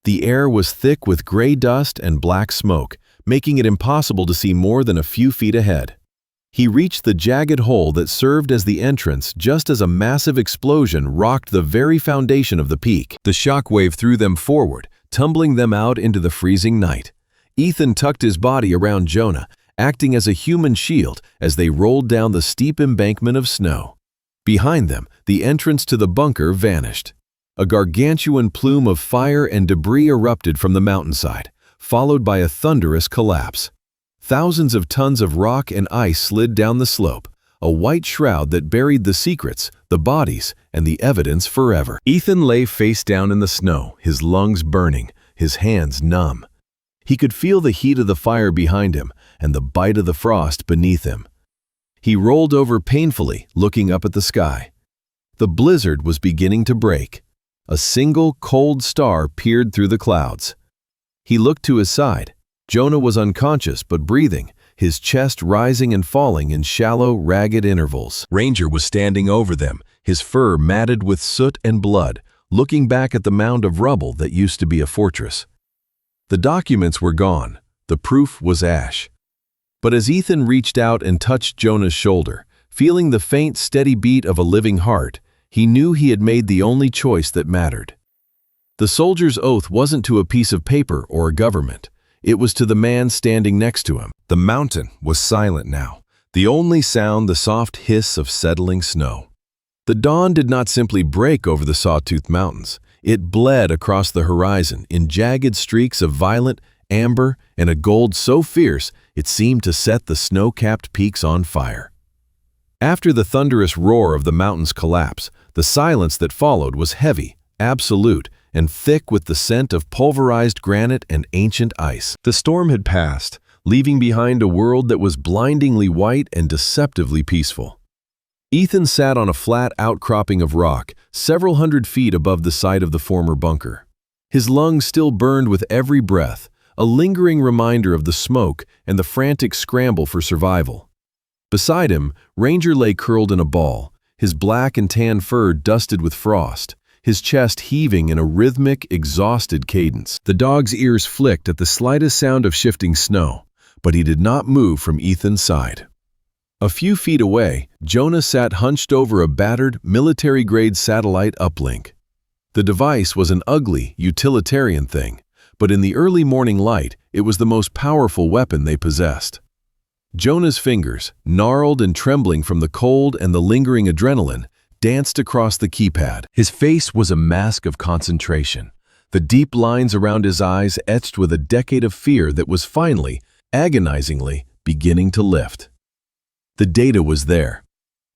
Speaker 1: The air was thick with gray dust and black smoke, making it impossible to see more than a few feet ahead. He reached the jagged hole that served as the entrance just as a massive explosion rocked the very foundation of the peak. The shockwave threw them forward, tumbling them out into the freezing night. Ethan tucked his body around Jonah, acting as a human shield as they rolled down the steep embankment of snow. Behind them, the entrance to the bunker vanished. A gargantuan plume of fire and debris erupted from the mountainside, followed by a thunderous collapse. Thousands of tons of rock and ice slid down the slope, a white shroud that buried the secrets, the bodies, and the evidence forever. Ethan lay face down in the snow, his lungs burning, his hands numb. He could feel the heat of the fire behind him and the bite of the frost beneath him. He rolled over painfully, looking up at the sky. The blizzard was beginning to break. A single cold star peered through the clouds. He looked to his side. Jonah was unconscious but breathing, his chest rising and falling in shallow, ragged intervals. Ranger was standing over them, his fur matted with soot and blood, looking back at the mound of rubble that used to be a fortress. The documents were gone. The proof was ash. But as Ethan reached out and touched Jonah's shoulder, feeling the faint, steady beat of a living heart, he knew he had made the only choice that mattered. The soldier's oath wasn't to a piece of paper or a government. It was to the man standing next to him. The mountain was silent now, the only sound the soft hiss of settling snow. The dawn did not simply break over the sawtooth mountains. It bled across the horizon in jagged streaks of violet, amber, and a gold so fierce it seemed to set the snow-capped peaks on fire. After the thunderous roar of the mountain's collapse, the silence that followed was heavy, absolute, and thick with the scent of pulverized granite and ancient ice. The storm had passed, leaving behind a world that was blindingly white and deceptively peaceful. Ethan sat on a flat outcropping of rock, several hundred feet above the site of the former bunker. His lungs still burned with every breath, a lingering reminder of the smoke and the frantic scramble for survival. Beside him, Ranger lay curled in a ball, his black and tan fur dusted with frost, his chest heaving in a rhythmic, exhausted cadence. The dog's ears flicked at the slightest sound of shifting snow, but he did not move from Ethan's side. A few feet away, Jonah sat hunched over a battered, military-grade satellite uplink. The device was an ugly, utilitarian thing, but in the early morning light, it was the most powerful weapon they possessed. Jonah's fingers, gnarled and trembling from the cold and the lingering adrenaline, danced across the keypad. His face was a mask of concentration, the deep lines around his eyes etched with a decade of fear that was finally, agonizingly, beginning to lift. The data was there.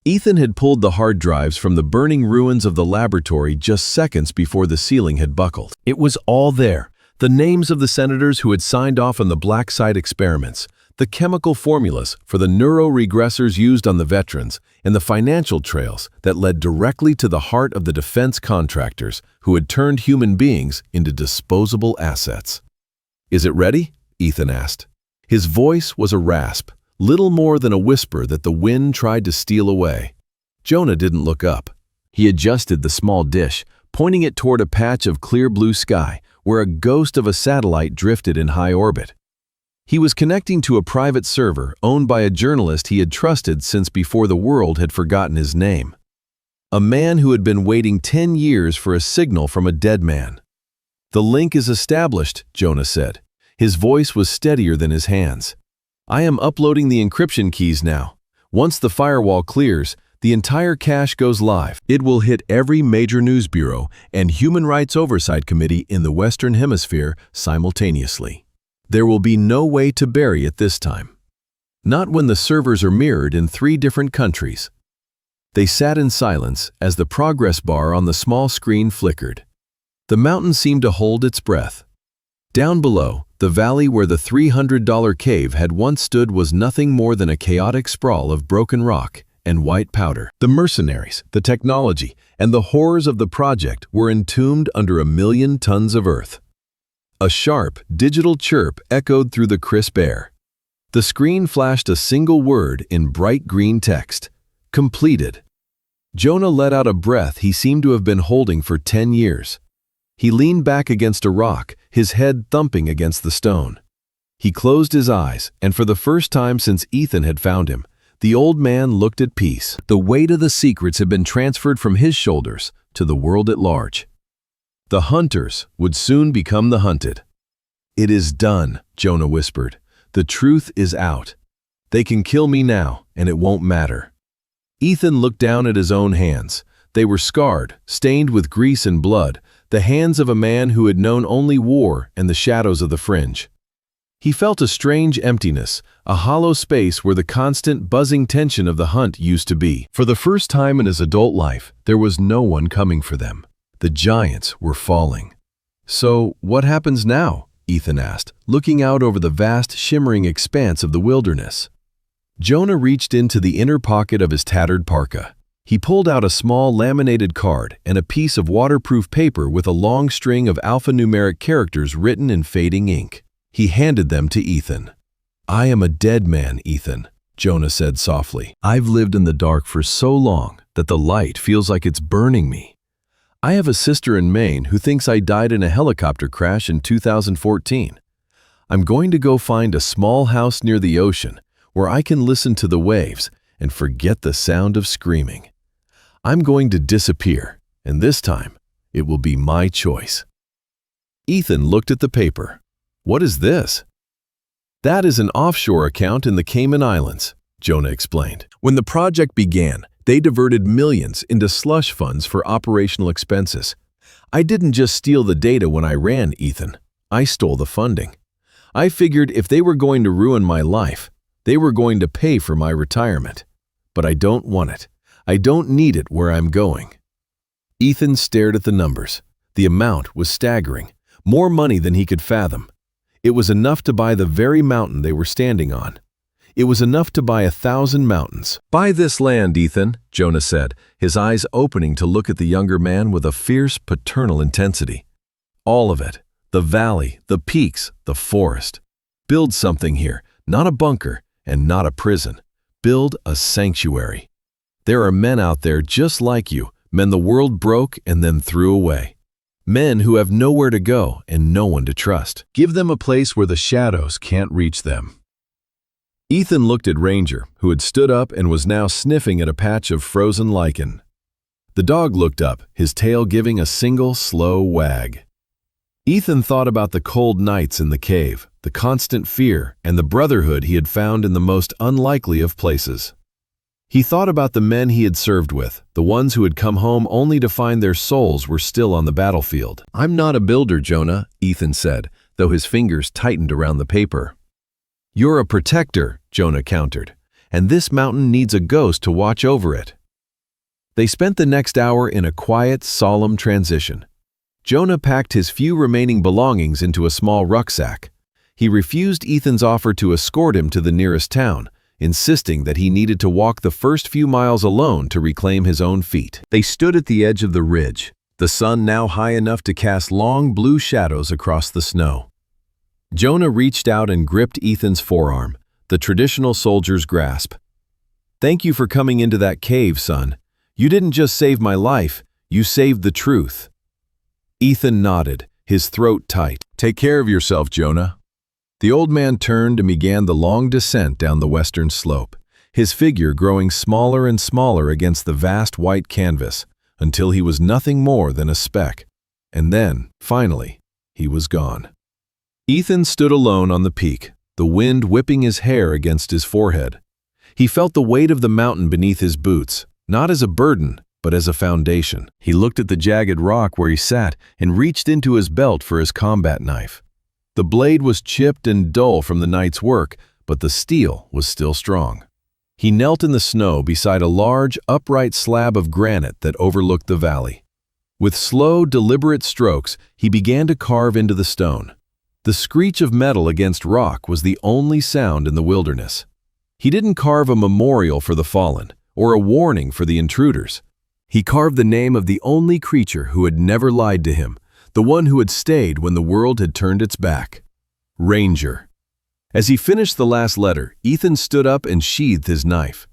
Speaker 1: Ethan had pulled the hard drives from the burning ruins of the laboratory just seconds before the ceiling had buckled. It was all there. The names of the senators who had signed off on the black site experiments, the chemical formulas for the neuroregressors used on the veterans, and the financial trails that led directly to the heart of the defense contractors who had turned human beings into disposable assets. "Is it ready?" Ethan asked. His voice was a rasp, little more than a whisper that the wind tried to steal away. Jonah didn't look up. He adjusted the small dish, pointing it toward a patch of clear blue sky where a ghost of a satellite drifted in high orbit. He was connecting to a private server owned by a journalist he had trusted since before the world had forgotten his name. A man who had been waiting 10 years for a signal from a dead man. "The link is established," Jonah said. His voice was steadier than his hands. "I am uploading the encryption keys now. Once the firewall clears, the entire cache goes live. It will hit every major news bureau and human rights oversight committee in the Western Hemisphere simultaneously. There will be no way to bury it this time. Not when the servers are mirrored in 3 different countries." They sat in silence as the progress bar on the small screen flickered. The mountain seemed to hold its breath. Down below, the valley where the $300 cave had once stood was nothing more than a chaotic sprawl of broken rock and white powder. The mercenaries, the technology, and the horrors of the project were entombed under 1,000,000 tons of earth. A sharp, digital chirp echoed through the crisp air. The screen flashed a single word in bright green text: completed. Jonah let out a breath he seemed to have been holding for 10 years. He leaned back against a rock, his head thumping against the stone. He closed his eyes, and for the first time since Ethan had found him, the old man looked at peace. The weight of the secrets had been transferred from his shoulders to the world at large. The hunters would soon become the hunted. "It is done," Jonah whispered. "The truth is out. They can kill me now, and it won't matter." Ethan looked down at his own hands. They were scarred, stained with grease and blood, the hands of a man who had known only war and the shadows of the fringe. He felt a strange emptiness, a hollow space where the constant, buzzing tension of the hunt used to be. For the first time in his adult life, there was no one coming for them. The giants were falling. "So, what happens now?" Ethan asked, looking out over the vast, shimmering expanse of the wilderness. Jonah reached into the inner pocket of his tattered parka. He pulled out a small laminated card and a piece of waterproof paper with a long string of alphanumeric characters written in fading ink. He handed them to Ethan. "I am a dead man, Ethan," Jonah said softly. "I've lived in the dark for so long that the light feels like it's burning me. I have a sister in Maine who thinks I died in a helicopter crash in 2014. I'm going to go find a small house near the ocean where I can listen to the waves and forget the sound of screaming. I'm going to disappear, and this time, it will be my choice." Ethan looked at the paper. "What is this?" "That is an offshore account in the Cayman Islands," Jonah explained. "When the project began, they diverted millions into slush funds for operational expenses. I didn't just steal the data when I ran, Ethan. I stole the funding. I figured if they were going to ruin my life, they were going to pay for my retirement. But I don't want it. I don't need it where I'm going." Ethan stared at the numbers. The amount was staggering, more money than he could fathom. It was enough to buy the very mountain they were standing on. It was enough to buy 1,000 mountains. "Buy this land, Ethan," Jonah said, his eyes opening to look at the younger man with a fierce paternal intensity. "All of it. The valley, the peaks, the forest. Build something here, not a bunker and not a prison. Build a sanctuary. There are men out there just like you, men the world broke and then threw away. Men who have nowhere to go and no one to trust. Give them a place where the shadows can't reach them." Ethan looked at Ranger, who had stood up and was now sniffing at a patch of frozen lichen. The dog looked up, his tail giving a single slow wag. Ethan thought about the cold nights in the cave, the constant fear, and the brotherhood he had found in the most unlikely of places. He thought about the men he had served with, the ones who had come home only to find their souls were still on the battlefield. "I'm not a builder, Jonah," Ethan said, though his fingers tightened around the paper. "You're a protector," Jonah countered, "and this mountain needs a ghost to watch over it." They spent the next hour in a quiet, solemn transition. Jonah packed his few remaining belongings into a small rucksack. He refused Ethan's offer to escort him to the nearest town, insisting that he needed to walk the first few miles alone to reclaim his own feet. They stood at the edge of the ridge, the sun now high enough to cast long blue shadows across the snow. Jonah reached out and gripped Ethan's forearm, the traditional soldier's grasp. "Thank you for coming into that cave, son. You didn't just save my life, you saved the truth." Ethan nodded, his throat tight. "Take care of yourself, Jonah." The old man turned and began the long descent down the western slope, his figure growing smaller and smaller against the vast white canvas, until he was nothing more than a speck. And then, finally, he was gone. Ethan stood alone on the peak, the wind whipping his hair against his forehead. He felt the weight of the mountain beneath his boots, not as a burden, but as a foundation. He looked at the jagged rock where he sat and reached into his belt for his combat knife. The blade was chipped and dull from the night's work, but the steel was still strong. He knelt in the snow beside a large, upright slab of granite that overlooked the valley. With slow, deliberate strokes, he began to carve into the stone. The screech of metal against rock was the only sound in the wilderness. He didn't carve a memorial for the fallen, or a warning for the intruders. He carved the name of the only creature who had never lied to him, the one who had stayed when the world had turned its back. Ranger. As he finished the last letter, Ethan stood up and sheathed his knife.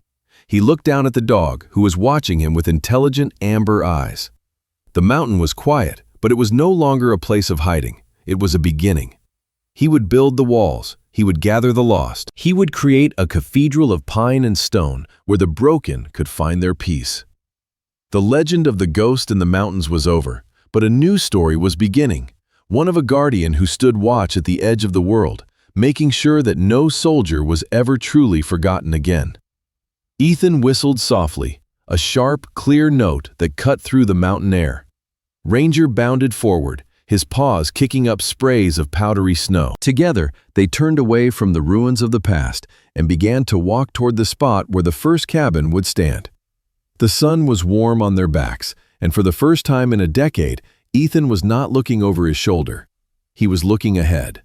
Speaker 1: He looked down at the dog, who was watching him with intelligent amber eyes. The mountain was quiet, but it was no longer a place of hiding. It was a beginning. He would build the walls. He would gather the lost. He would create a cathedral of pine and stone where the broken could find their peace. The legend of the ghost in the mountains was over, but a new story was beginning, one of a guardian who stood watch at the edge of the world, making sure that no soldier was ever truly forgotten again. Ethan whistled softly, a sharp, clear note that cut through the mountain air. Ranger bounded forward, his paws kicking up sprays of powdery snow. Together, they turned away from the ruins of the past and began to walk toward the spot where the first cabin would stand. The sun was warm on their backs, and for the first time in a decade, Ethan was not looking over his shoulder. He was looking ahead.